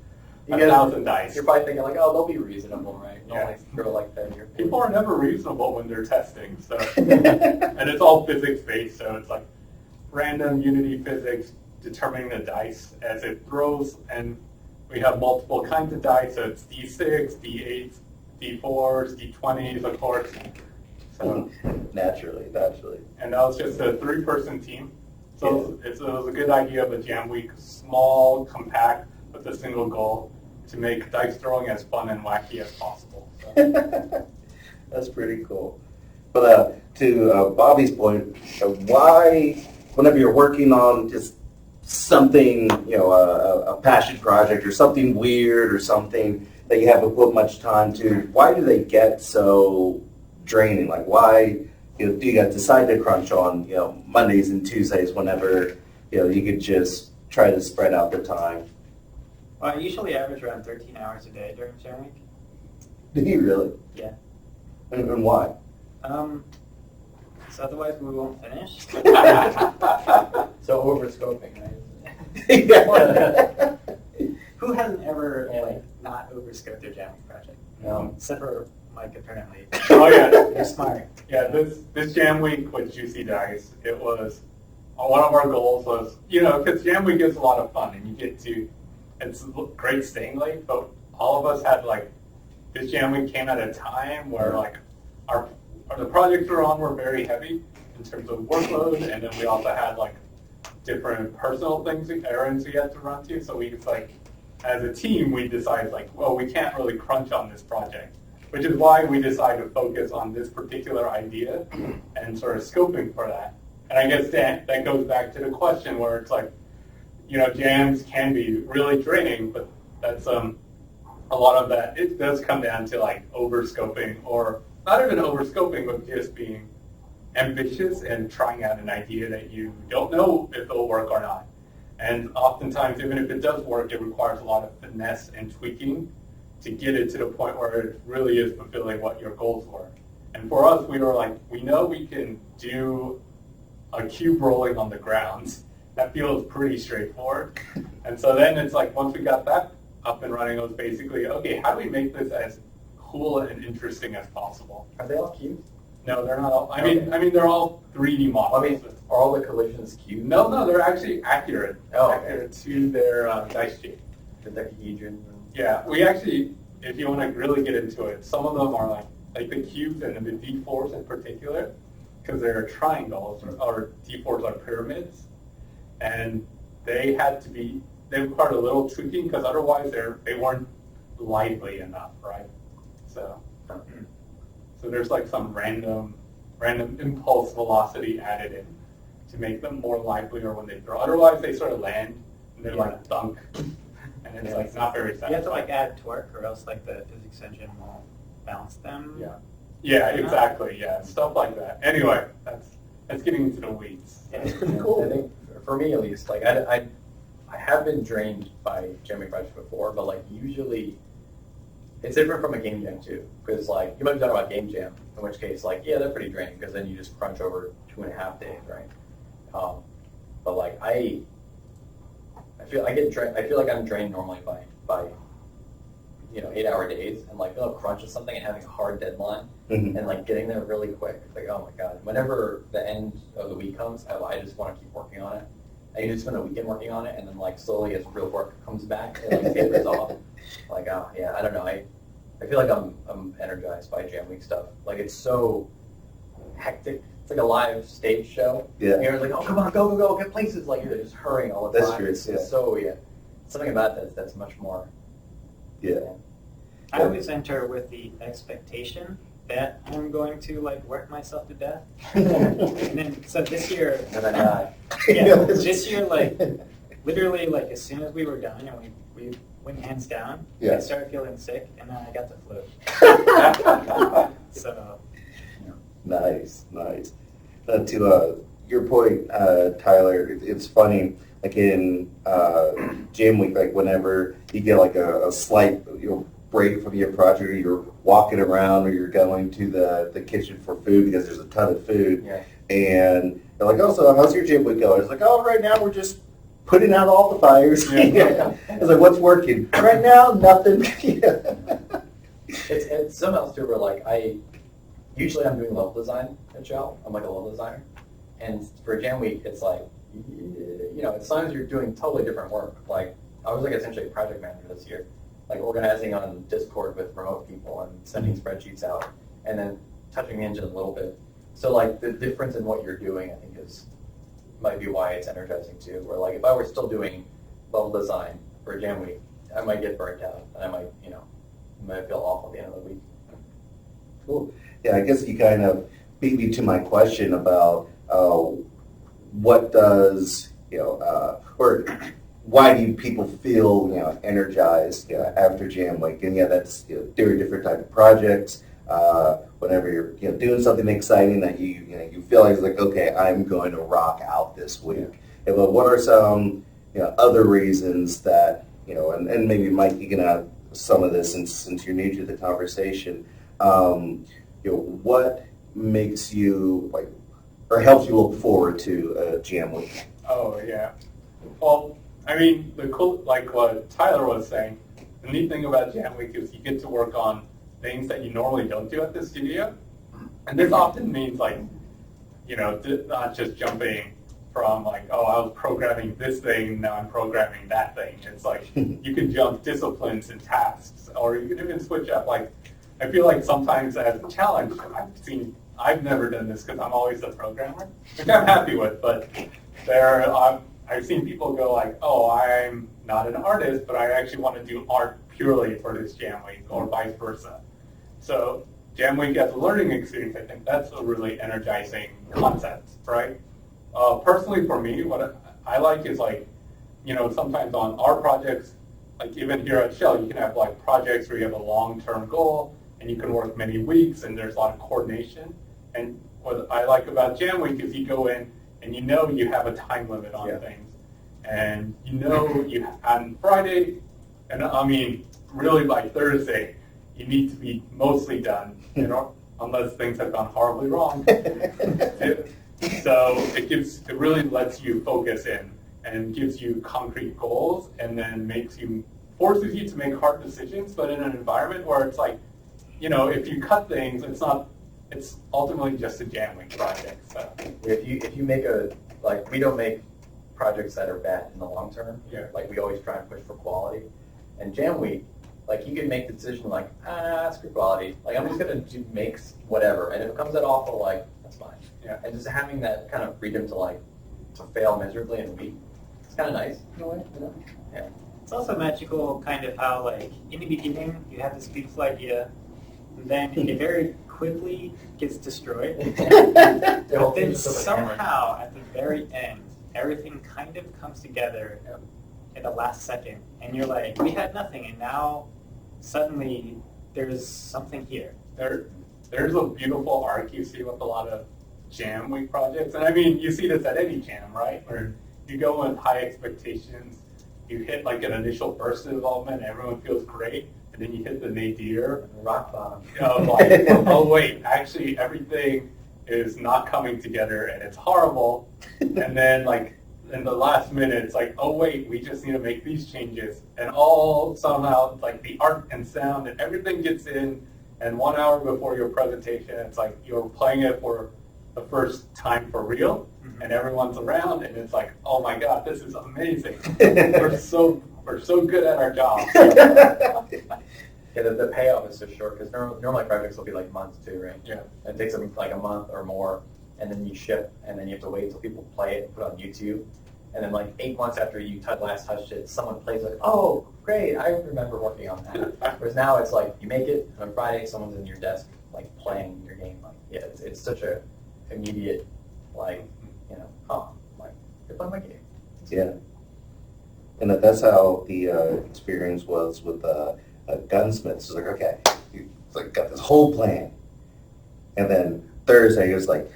1,000 dice. You're probably thinking like, oh, they'll be reasonable, right? Don't Yeah. like throw like that. People are never reasonable when they're testing, so and it's all physics based, so it's like random Unity physics determining the dice as it throws, and we have multiple kinds of dice, so it's D6, D8s, D4s, D20s, of course. So Naturally. and that was just a 3-person team. So it was a good idea of a Jam Week, small, compact, with a single goal to make dice throwing as fun and wacky as possible. So. That's pretty cool. But to Bobby's point, why, whenever you're working on just something, a passion project or something weird or something that you haven't put much time to, why do they get so draining? Like, why do you guys decide to crunch on Mondays and Tuesdays whenever you could just try to spread out the time? Well, I usually average around 13 hours a day during Jam Week. Do you really? Yeah. And why? So otherwise we won't finish. So over scoping, right? Yeah. Who hasn't ever not overscoped their Jam Week project? No. Except for Mike, apparently. Oh yeah, You're smart. yeah. This Jam Week with Juicy Dice, it was one of our goals was because Jam Week is a lot of fun and you get to. It's great staying late, but all of us had this Jam Week came at a time where the projects we were on were very heavy in terms of workload, and then we also had different personal things, errands we had to run to. So we as a team, we decided well, we can't really crunch on this project, which is why we decided to focus on this particular idea and sort of scoping for that. And I guess that goes back to the question where it's jams can be really draining, but that's a lot of that. It does come down to over-scoping, or not even over-scoping, but just being ambitious and trying out an idea that you don't know if it'll work or not. And oftentimes, even if it does work, it requires a lot of finesse and tweaking to get it to the point where it really is fulfilling what your goals were. And for us, we were we know we can do a cube rolling on the ground. That feels pretty straightforward. And so then it's once we got that up and running, it was basically, okay, how do we make this as cool and interesting as possible? Are they all cubes? No, they're not all. I mean, they're all 3D models. Are all the collisions cubes? No, they're actually accurate. Accurate to their dice shape. The dodecahedron. Yeah, we actually, if you want to really get into it, some of them are like the cubes and the D4s in particular, because they're triangles, or D4s are pyramids. And they required a little tweaking because otherwise they weren't lively enough, right? So there's some random impulse velocity added in to make them more livelier when they throw. Otherwise they sort of land and they're thunk, and it's not very satisfying. You have to add torque, or else the physics engine won't balance them. Yeah, exactly. Yeah, stuff like that. Anyway, that's getting into the weeds. Yeah, it's pretty cool. I think for me at least, I have been drained by jamming projects before, but usually it's different from a game jam too. Because you might be talking about game jam, in which case they're pretty draining because then you just crunch over 2.5 days, right? But I feel like I'm drained normally by 8-hour days, and being crunch on something and having a hard deadline, and getting there really quick. It's oh my god! Whenever the end of the week comes, I just want to keep working on it. I usually spend a weekend working on it, and then slowly as real work comes back, it tapers off. Oh yeah, I don't know. I feel like I'm energized by Jam Week stuff. It's so hectic it's like a live stage show. Yeah. And everyone's like, oh, come on, go, go, go, get places. Like, you're just hurrying all the That's time. true, It's yeah. so, something about that's much more. Yeah. I always enter with the expectation that I'm going to like work myself to death. And then, so this year, And then I this year, like, literally, like, as soon as we were done and we went hands down, Yeah. I started feeling sick, and then I got the flu. So, Nice. To your point, Tyler, it's funny. Like in Jam Week, like whenever you get like a slight break from your project, or you're walking around, or you're going to the kitchen for food because there's a ton of food, and they're like, "Oh, so how's your Jam Week going?" It's like, "Oh, right now we're just putting out all the fires." It's like, "What's working right now? Nothing." It's something else too, where like usually I'm doing level design at Schell. I'm like a level designer. And for Jam Week, it's like, sometimes you're doing totally different work. Like, I was like essentially a project manager this year, like organizing on Discord with remote people and sending spreadsheets out, and then touching the engine a little bit. So like the difference in what you're doing, I think might be why it's energizing too. Where like if I were still doing level design for Jam Week, I might get burnt out, and I might feel awful at the end of the week. Cool. Yeah, I guess you kind of beat me to my question about what does, or why do people feel, energized after Jam Week? And that's doing different type of projects. Whenever you're doing something exciting that you feel like it's like, okay, I'm going to rock out this week. Yeah, but what are some other reasons that and maybe Mike, you can add some of this since you're new to the conversation. What makes you like, or helps you look forward to Jam Week? Oh yeah. Well, I mean, the cool, like what Tyler was saying, the neat thing about Jam Week is you get to work on things that you normally don't do at the studio, and this often means like, not just jumping from like, oh, I was programming this thing, now I'm programming that thing. It's like you can jump disciplines and tasks, or you can even switch up. Like, I feel like sometimes as a challenge, I've never done this because I'm always a programmer, which I'm happy with, but I've seen people go like, oh, I'm not an artist, but I actually want to do art purely for this Jam Week, or vice versa. So Jam Week as a learning experience, I think that's a really energizing concept, right? Personally for me, what I like is like, sometimes on our projects, like even here at Schell, you can have like projects where you have a long-term goal, and you can work many weeks, and there's a lot of coordination. And what I like about Jam Week is you go in and you have a time limit on things. And on Friday, and I mean, really by Thursday, you need to be mostly done, unless things have gone horribly wrong. So it really lets you focus in and gives you concrete goals, and then forces you to make hard decisions, but in an environment where it's like, if you cut things, it's ultimately just a Jam Week project. So if you make we don't make projects that are bad in the long term. Yeah. Like we always try and push for quality. And Jam Week, like you can make the decision like, screw quality. Like I'm just gonna make whatever, and if it comes out awful, like that's fine. Yeah. And just having that kind of freedom to fail miserably in a week, it's kind of nice in a way. Yeah. it's also magical kind of how, like, in the beginning, you have this beautiful idea, and then it very quickly gets destroyed. But then somehow, at the very end, everything kind of comes together at the last second. And you're like, we had nothing, and now suddenly there's something here. There's a beautiful arc you see with a lot of Jam Week projects. And I mean, you see this at any jam, right? Where you go with high expectations, you hit like an initial burst of development, everyone feels great, and then you hit the nadir, rock bottom. Like, oh wait, actually everything is not coming together and it's horrible. And then like in the last minute, it's like, oh wait, we just need to make these changes. And all somehow like the art and sound and everything gets in, and 1 hour before your presentation, it's like you're playing it for the first time for real, and everyone's around, and it's like, oh my god, this is amazing. we're so good at our job. Yeah, the payoff is so short because normally projects will be like months too, right? Yeah. It takes them like a month or more, and then you ship, and then you have to wait until people play it and put it on YouTube. And then like 8 months after you last touched it, someone plays like, oh, great, I remember working on that. Whereas now it's like, you make it, on Friday, someone's in your desk, like, playing your game. Like, yeah, it's such a immediate, like, you know, like, you're playing my game. Yeah. And that's how the experience was with Gunsmiths. It's like, okay, it's like, got this whole plan. And then Thursday, it was like,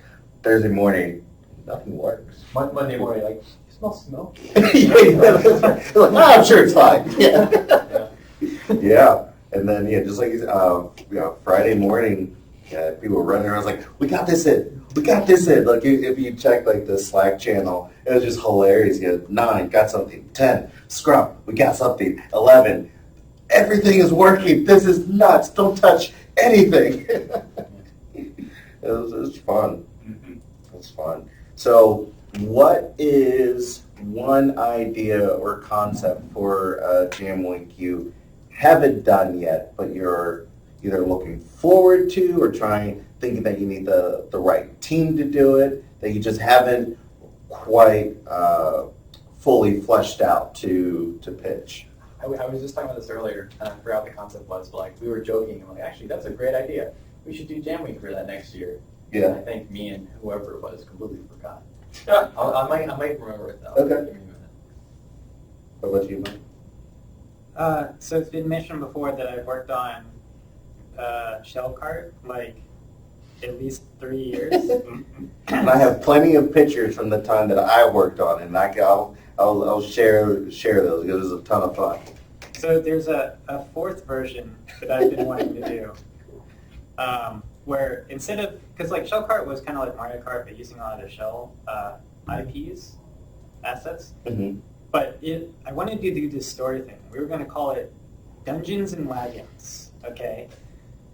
Thursday morning, nothing works. Monday morning, like, you smell smoke? Like, I'm sure it's fine. Yeah. Yeah. And then, yeah, just like, Friday morning, people were running around, like, we got this in. We got this in. Like, if you check, like, the Slack channel, it was just hilarious. You know, 9, got something. 10, scrum, we got something. 11, everything is working. This is nuts. Don't touch anything. It was fun. It was fun. So what is one idea or concept for Jam Week you haven't done yet, but you're either looking forward to or thinking that you need the right team to do it, that you just haven't quite fully fleshed out to pitch? I was just talking about this earlier, and I forgot what the concept was, but like, we were joking, and like, actually, that's a great idea. We should do Jam Week for that next year. Yeah. And I think me and whoever it was completely forgot. I might remember it, though. Okay. Give me a minute. What about you, Mike? So it's been mentioned before that I've worked on Schell Cart, like, at least 3 years. And I have plenty of pictures from the time that I worked on it, and I'll share those because it was a ton of fun. So there's a fourth version that I've been wanting to do, where instead of, because like Schell Cart was kind of like Mario Kart, but using a lot of the Shell IPs, assets. Mm-hmm. But I wanted to do this story thing. We were going to call it Dungeons and Wagons, okay?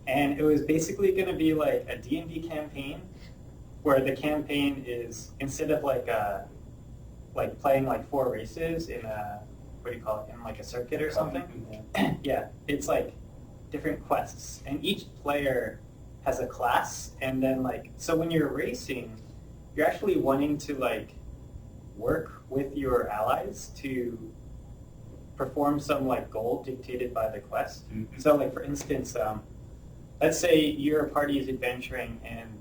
And it was basically going to be like a D&D campaign, where the campaign is, instead of like playing like 4 races in a, what do you call it, in like a circuit or something? Yeah, it's like different quests. And each player has a class, and then like, so when you're racing, you're actually wanting to like work with your allies to perform some like goal dictated by the quest. Mm-hmm. So like, for instance, let's say your party is adventuring, and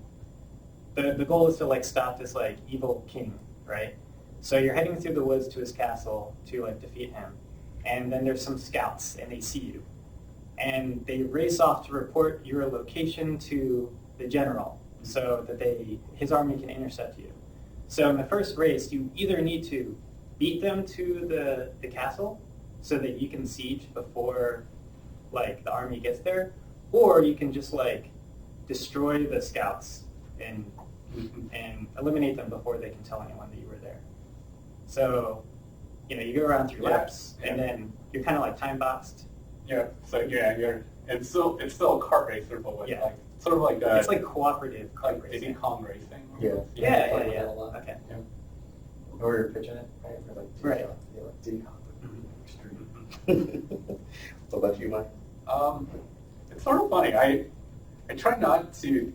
the goal is to like stop this like evil king, right? So you're heading through the woods to his castle to like defeat him, and then there's some scouts, and they see you, and they race off to report your location to the general, so that his army can intercept you. So in the first race, you either need to beat them to the castle, so that you can siege before like the army gets there, or you can just like destroy the scouts and eliminate them before they can tell anyone that you were there. So, you know, you go around 3 laps, and then you're kind of like time boxed. Yeah. So yeah, it's still a kart racer, but with like sort of like it's like cooperative kart like racing. Diddy Kong racing. Yeah. Okay. Yeah. Or you're pitching it, right? For like right. Diddy What about you, Mike? It's sort of funny. I try not to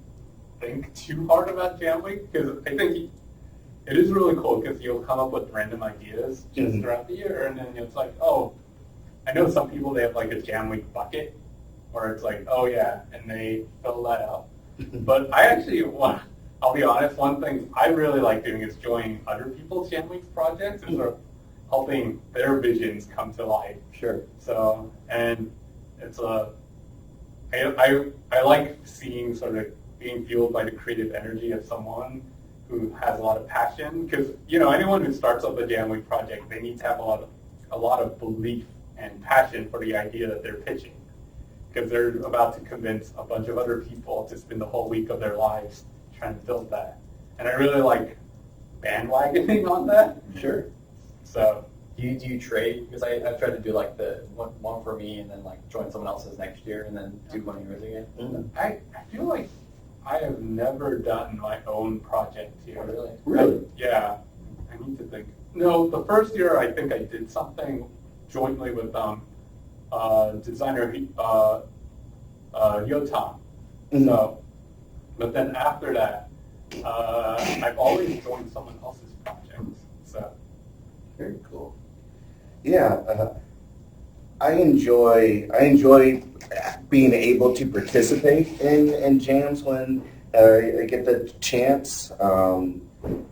think too hard about Jam Week, because I think it is really cool, because you'll come up with random ideas just throughout the year, and then it's like, oh, I know some people, they have like a Jam Week bucket, where it's like, oh yeah, and they fill that out. But I actually I'll be honest, one thing I really like doing is joining other people's Jam Week projects and sort of helping their visions come to life. Sure. So, and it's I like seeing sort of being fueled by the creative energy of someone who has a lot of passion, because, you know, anyone who starts up a Jam Week project, they need to have a lot of belief and passion for the idea that they're pitching, because they're about to convince a bunch of other people to spend the whole week of their lives trying to build that. And I really like bandwagoning on that. Sure. So do you trade? Because I've tried to do like the one for me, and then like join someone else's next year, and then do one of yours again. Mm-hmm. I feel like I have never done my own project here. Oh, really? Really? Yeah. I need to think. No, the first year I think I did something jointly with designer Yotam. Mm-hmm. So, but then after that, I've always joined someone else's projects. So Very cool. Yeah, I enjoy being able to participate in jams when I get the chance.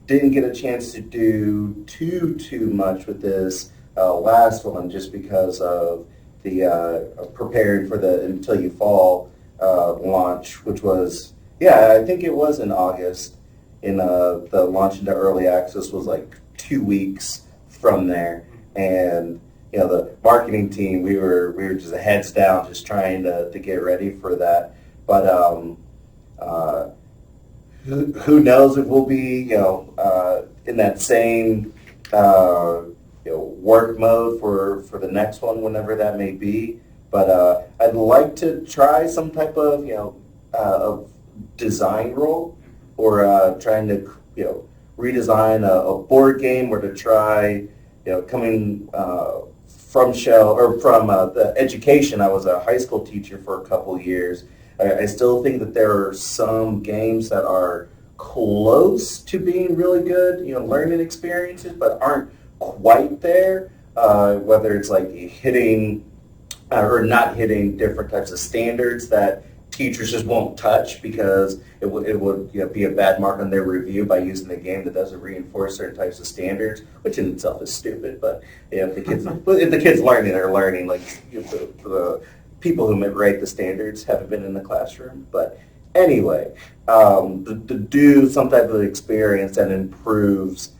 Didn't get a chance to do too much with this last one just because of the preparing for the Until You Fall launch, which was, I think it was in August. In the launch into early access was like 2 weeks from there, and the marketing team, we were just heads down, just trying to get ready for that. But who knows if we'll be in that same work mode for the next one, whenever that may be. But I'd like to try some type of design role, or trying to redesign a board game, or to try coming from Schell, or from the education. I was a high school teacher for a couple years. I still think that there are some games that are close to being really good, learning experiences, but aren't quite there. Whether it's like hitting or not hitting different types of standards that teachers just won't touch because it would be a bad mark on their review by using a game that doesn't reinforce certain types of standards, which in itself is stupid. But if the kids learning are learning, like the people who write the standards haven't been in the classroom. But anyway, to do some type of experience that improves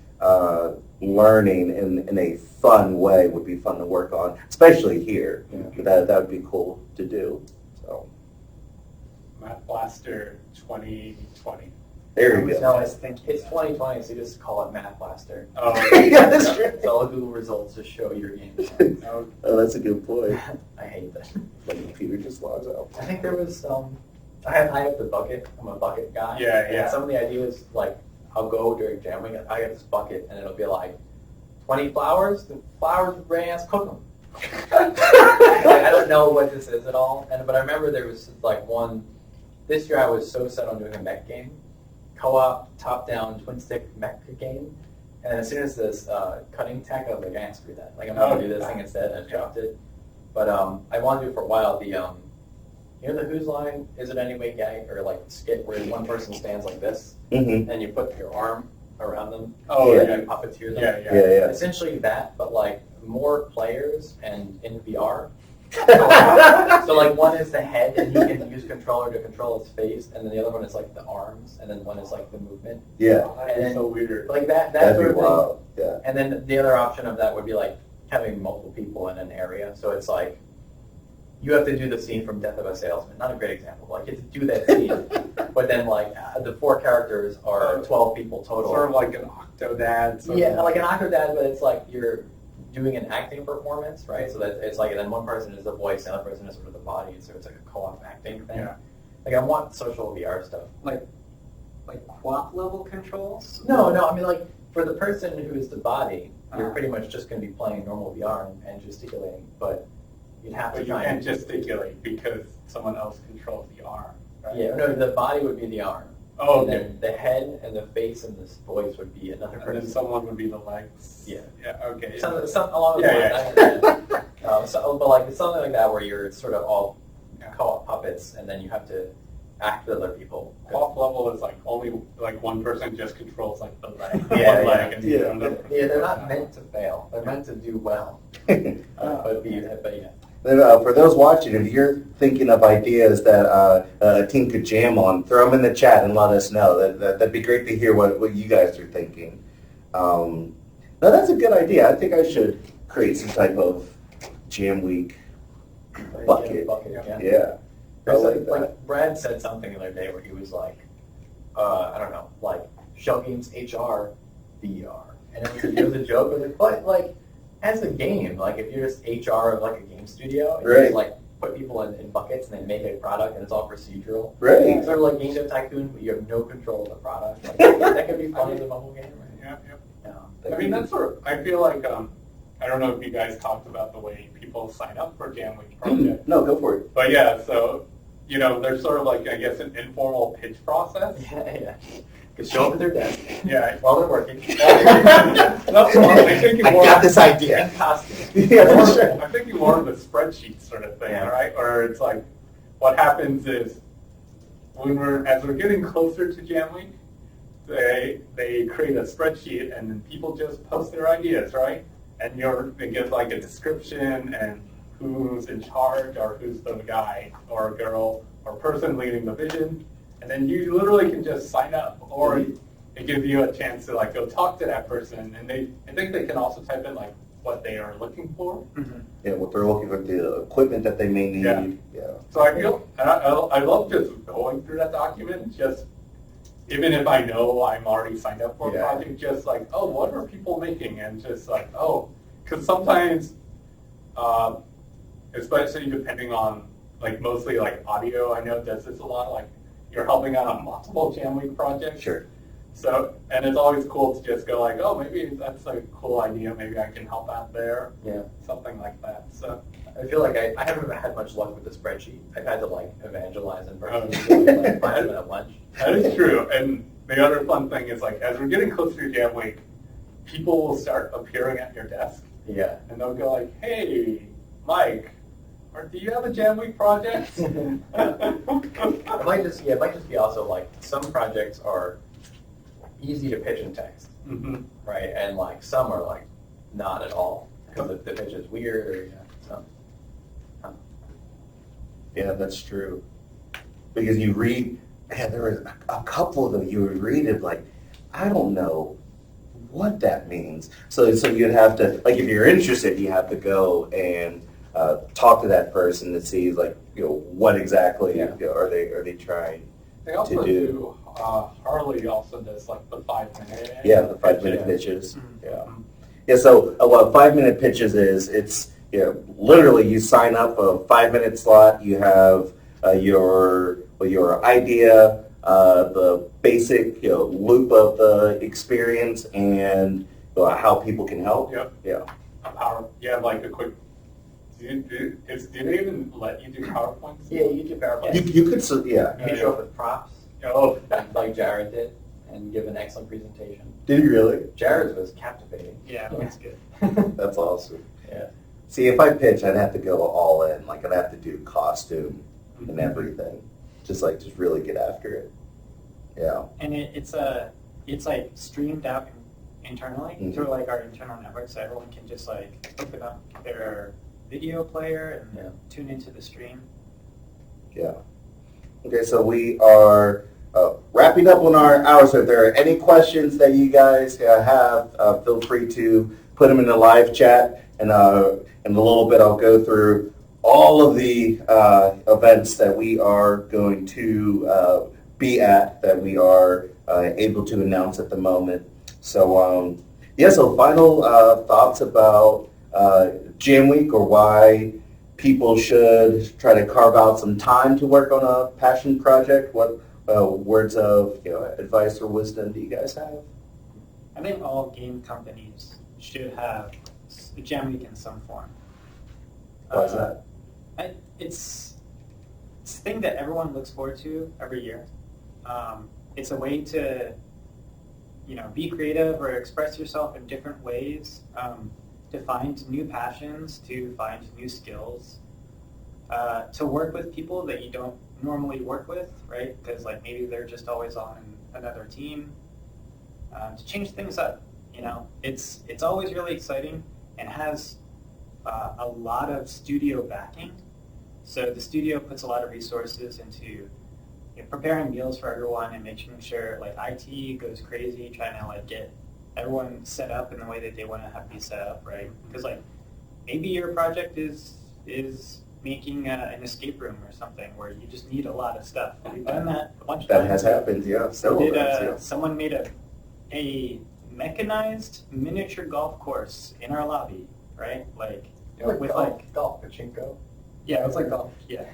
learning in a fun way would be fun to work on, especially here. That would be cool to do. So. Math Blaster 2020. There you go. No, I think it's 2020, so you just call it Math Blaster. Oh, yeah, that's true. It's all Google results to show your games. Oh, that's a good point. I hate that. My computer just logs out. I think there was I have the bucket. I'm a bucket guy. Yeah. And some of the ideas, like, I'll go during jam week, I get this bucket, and it'll be like 20 flowers. The flowers, brain cook them. I don't know what this is at all. But I remember there was like one. This year I was so set on doing a mech game, co-op, top-down, twin-stick mech game. And then as soon as this cutting tech, I was like, I can't screw that. Like, I'm going to do this thing instead, and I dropped it. But I wanted to do it for a while. The the Who's Line, Is It Anyway gag, or like skit where one person stands like this, and you put your arm around them, and you puppeteer them. Yeah. Essentially that, but like more players and in VR. So like one is the head, and he can use controller to control his face, and then the other one is like the arms, and then one is like the movement. Yeah. And then, so weird. Like that That'd sort be of thing. wild. Yeah. And then the other option of that would be like having multiple people in an area. So it's like you have to do the scene from Death of a Salesman. Not a great example. Like you have to do that scene, but then like the 4 characters are 12 people total. Sort of like an Octodad. Yeah, like an Octodad, but it's like you're doing an acting performance, right? So that it's like, and then one person is the voice, the other person is sort of the body, so it's like a co-op acting thing. Yeah. Like I want social VR stuff. Like QWOP level controls? No, I mean like for the person who is the body, you're pretty much just going to be playing normal VR and gesticulating, but you'd have to But you try can't and gesticulate because someone else controls the arm, right? Yeah, no, the body would be the arm. Oh, and okay. then the head and the face and the voice would be another person. And then someone would be the legs. Yeah. Yeah, okay. Some along those lines. But like it's something like that where you're sort of all co-op puppets, and then you have to act with other people. Off level is like only like one person just controls like the leg. Yeah, one leg, and yeah. another person They're not controls meant to fail. They're meant to do well. But yeah. For those watching, if you're thinking of ideas that a team could jam on, throw them in the chat and let us know. That'd be great to hear what you guys are thinking. No, that's a good idea. I think I should create some type of jam week bucket. Yeah. Like Brad said something the other day where he was like, I don't know, like Schell Games HR VR, and it was a joke. I was like, but like as a game, like if you're just HR of like a game studio, and you just like put people in buckets and they make a product and it's all procedural. Right. Sort of like Game Dev Tycoon, but you have no control of the product. Like, that could be fun as a mobile game, right? Yeah. I mean, that's sort of, I feel like, I don't know if you guys talked about the way people sign up for Jam Week projects. No, go for it. But yeah, so, there's sort of like, I guess, an informal pitch process. Yeah. Could show up at their desk Yeah. while they're working. That's wrong. I think I got this idea. In costume. I'm thinking more of a spreadsheet sort of thing, Yeah. right? Or it's like, what happens is, as we're getting closer to Jam Week, they create a spreadsheet and then people just post their ideas, right? And they give like a description and who's in charge or who's the guy or girl or person leading the vision. And then you literally can just sign up, or it gives you a chance to like go talk to that person. And I think they can also type in like what they are looking for. Mm-hmm. Yeah, what they're looking for, the equipment that they may need. Yeah. So I feel, and I love just going through that document, just even if I know I'm already signed up for a project, just like, oh, what are people making? And just like, oh, because sometimes, especially depending on, like mostly like audio, I know does this a lot, like you're helping out on multiple Jam Week projects. Sure. So, and it's always cool to just go like, oh, maybe that's a cool idea, maybe I can help out there. Yeah. Something like that. So I feel like I haven't had much luck with the spreadsheet. I've had to like evangelize in person, Oh. like find them at lunch. that is true. And the other fun thing is like, as we're getting closer to Jam Week, people will start appearing at your desk. Yeah. And they'll go like, hey, Mike, do you have a Jam Week project? It might just be also like some projects are easy to pitch in text, Mm-hmm. right? And like some are like not at all because the pitch is weird or so. Yeah, that's true. Because you read, there was a couple of them you would read it like, I don't know what that means. So you'd have to, like, if you're interested, you have to go and talk to that person to see, like, what exactly are they trying They also to do. Harley also does like the 5-minute. Yeah, the 5-minute pitches. Mm-hmm. Yeah. Yeah. So what 5-minute pitches is, it's literally you sign up a 5-minute slot. You have your idea, the basic loop of the experience, and how people can help. Yep. Yeah. You have like a quick. Do they even let you do PowerPoints? Yeah, you do PowerPoint. You could You can show up with props, Oh, like Jared did, and give an excellent presentation. Did you really? Jared's was captivating. Yeah, that's good. That's awesome. Yeah. See, if I pitch, I'd have to go all in. Like, I'd have to do costume and everything. Just really get after it. Yeah. And it's like streamed out internally through like our internal network, so everyone can just like open up their video player and tune into the stream. Yeah. Okay, so we are wrapping up on our hour. So if there are any questions that you guys have, feel free to put them in the live chat. And in a little bit, I'll go through all of the events that we are going to be at, that we are able to announce at the moment. So, so final thoughts about Jam Week, or why people should try to carve out some time to work on a passion project. What words of advice or wisdom do you guys have? I think all game companies should have a Jam Week in some form. Why is that? It's a thing that everyone looks forward to every year. It's a way to, be creative or express yourself in different ways, to find new passions, to find new skills, to work with people that you don't normally work with, right? Because maybe they're just always on another team. To change things up, it's always really exciting and has a lot of studio backing. So the studio puts a lot of resources into preparing meals for everyone and making sure IT goes crazy trying to get everyone set up in the way that they want to have to be set up, right? Because maybe your project is making an escape room or something where you just need a lot of stuff. We've done that a bunch of times. That has happened, yeah. Someone made a mechanized miniature golf course in our lobby, right? With golf, pachinko. Yeah, it was like golf. Yeah.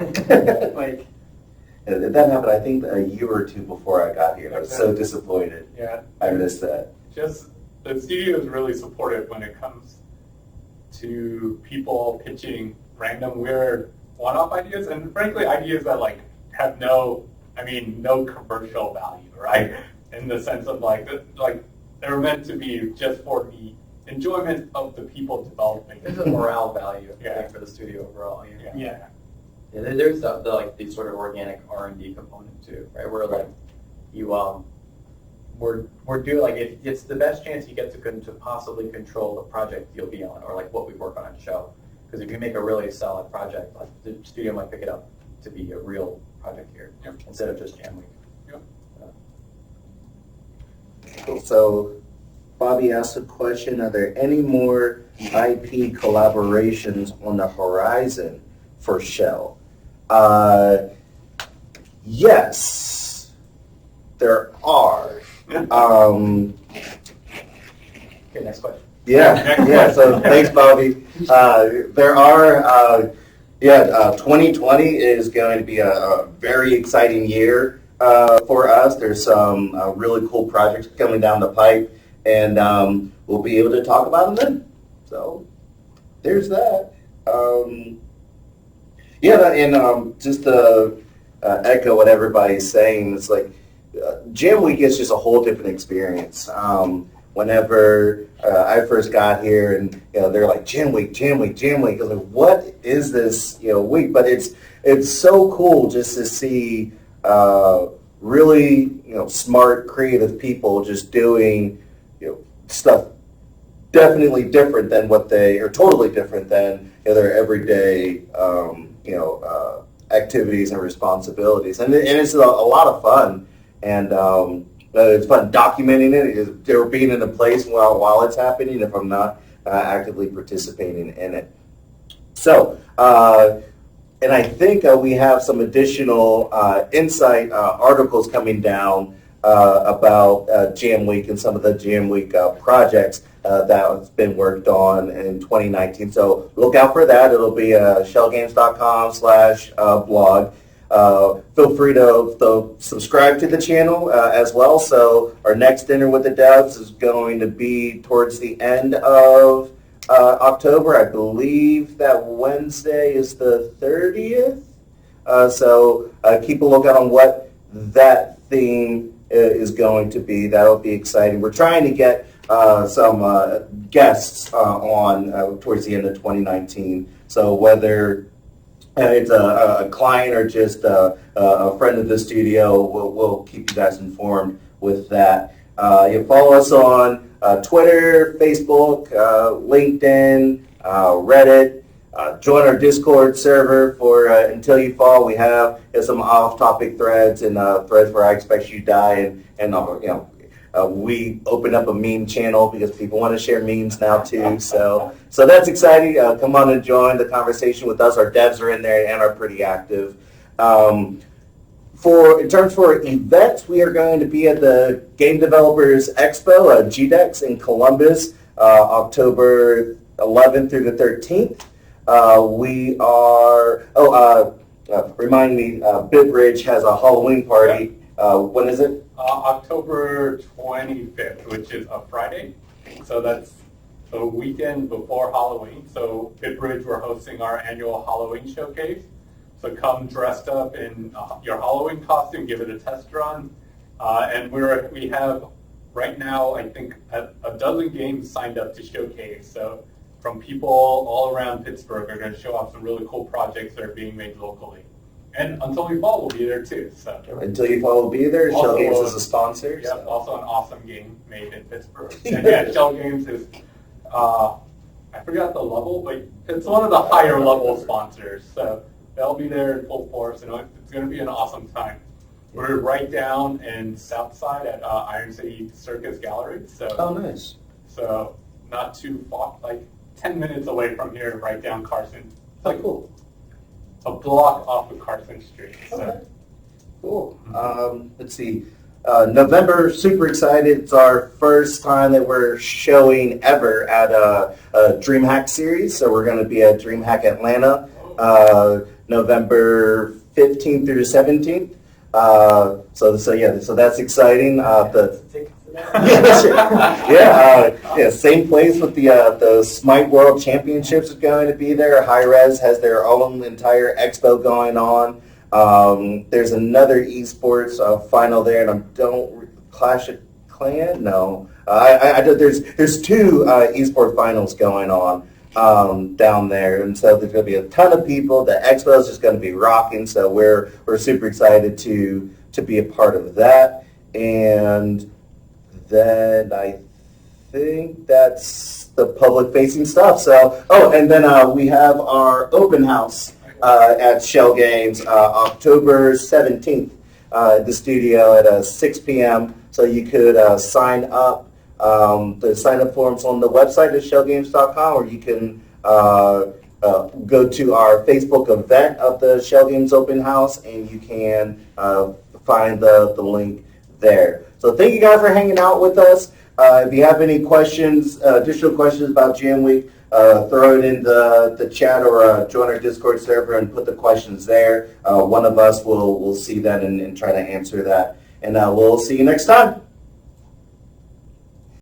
That happened, I think, a year or two before I got here. I was so disappointed. Yeah. I missed that. Just the studio is really supportive when it comes to people pitching random weird one-off ideas, and frankly ideas that have no commercial value, right? in the sense of like they're meant to be just for the enjoyment of the people developing. There's a morale value I Yeah. think, for the studio overall. Yeah. Yeah. Yeah, there's the sort of organic R&D component too, right? Where like you we're doing like it's the best chance you get to possibly control the project you'll be on, or like what we work on at Schell. Because if you make a really solid project, like the studio might pick it up to be a real project here instead of just Jam Week. So, Bobby asked a question, are there any more IP collaborations on the horizon for Schell? Yes, there are. Okay, next question. Yeah, so thanks, Bobby. There are, 2020 is going to be a very exciting year for us. There's some really cool projects coming down the pipe, and we'll be able to talk about them then. So there's that. Just to echo what everybody's saying, it's like Jam Week is just a whole different experience. Whenever I first got here, and they're like Jam Week. I was like, what is this week? But it's so cool just to see really smart, creative people just doing stuff definitely different than totally different than their everyday activities and responsibilities, and it's a lot of fun, and it's fun documenting it, or being in a place while it's happening if I'm not actively participating in it. So, and I think we have some additional insight articles coming down about Jam Week and some of the Jam Week projects that's been worked on in 2019. So look out for that. It'll be schellgames.com/blog. Feel free to subscribe to the channel as well. So our next Dinner with the Devs is going to be towards the end of October. I believe that Wednesday is the 30th. So keep a lookout on what that theme is going to be. That'll be exciting. We're trying to get some guests on towards the end of 2019. So whether it's a client or just a friend of the studio, we'll keep you guys informed with that. You follow us on Twitter, Facebook, LinkedIn, Reddit. Join our Discord server for Until You Fall. We have some off-topic threads and threads where I expect you die, and we open up a meme channel because people want to share memes now too. So that's exciting. Come on and join the conversation with us. Our devs are in there and are pretty active. In terms for events, we are going to be at the Game Developers Expo, GDEX in Columbus, October 11th through the 13th. Remind me, Bidbridge has a Halloween party. When is it? October 25th, which is a Friday. So that's the weekend before Halloween. So Bidbridge, we're hosting our annual Halloween showcase. So come dressed up in your Halloween costume, give it a test run. And we have right now, I think, a dozen games signed up to showcase. So from people all around Pittsburgh are going to show off some really cool projects that are being made locally. And Until You Fall will be there too. So Until You Fall will be there. Schell Games is a sponsor. Yep, so. Also an awesome game made in Pittsburgh. And yeah, Schell Games is, I forgot the level, but it's one of the higher level sponsors. So they'll be there in full force, and it's going to be an awesome time. We're right down in Southside at Iron City Circus Gallery. So oh, nice. So not too far, like 10 minutes away from here, right down Carson. Oh, cool. A block off of Carson Street. So. Okay. Cool. Let's see. November, super excited. It's our first time that we're showing ever at a DreamHack series. So we're going to be at DreamHack Atlanta, November 15th through 17th. So that's exciting. Same place with the Smite World Championships is going to be there. Hi-Rez has their own entire expo going on. There's another esports final there, and I don't Clash of Clan? No. There's two esports finals going on down there, and so there's going to be a ton of people. The expo is just going to be rocking, so we're super excited to be a part of that. And then I think that's the public-facing stuff. So, and then we have our open house at Schell Games, October 17th, at the studio at 6 p.m. So you could sign up. The sign-up form's on the website at schellgames.com, or you can go to our Facebook event of the Schell Games Open House, and you can find the link there. So thank you guys for hanging out with us. If you have any questions, additional questions about Jam Week, throw it in the chat, or join our Discord server and put the questions there. One of us will see that and try to answer that. And we'll see you next time.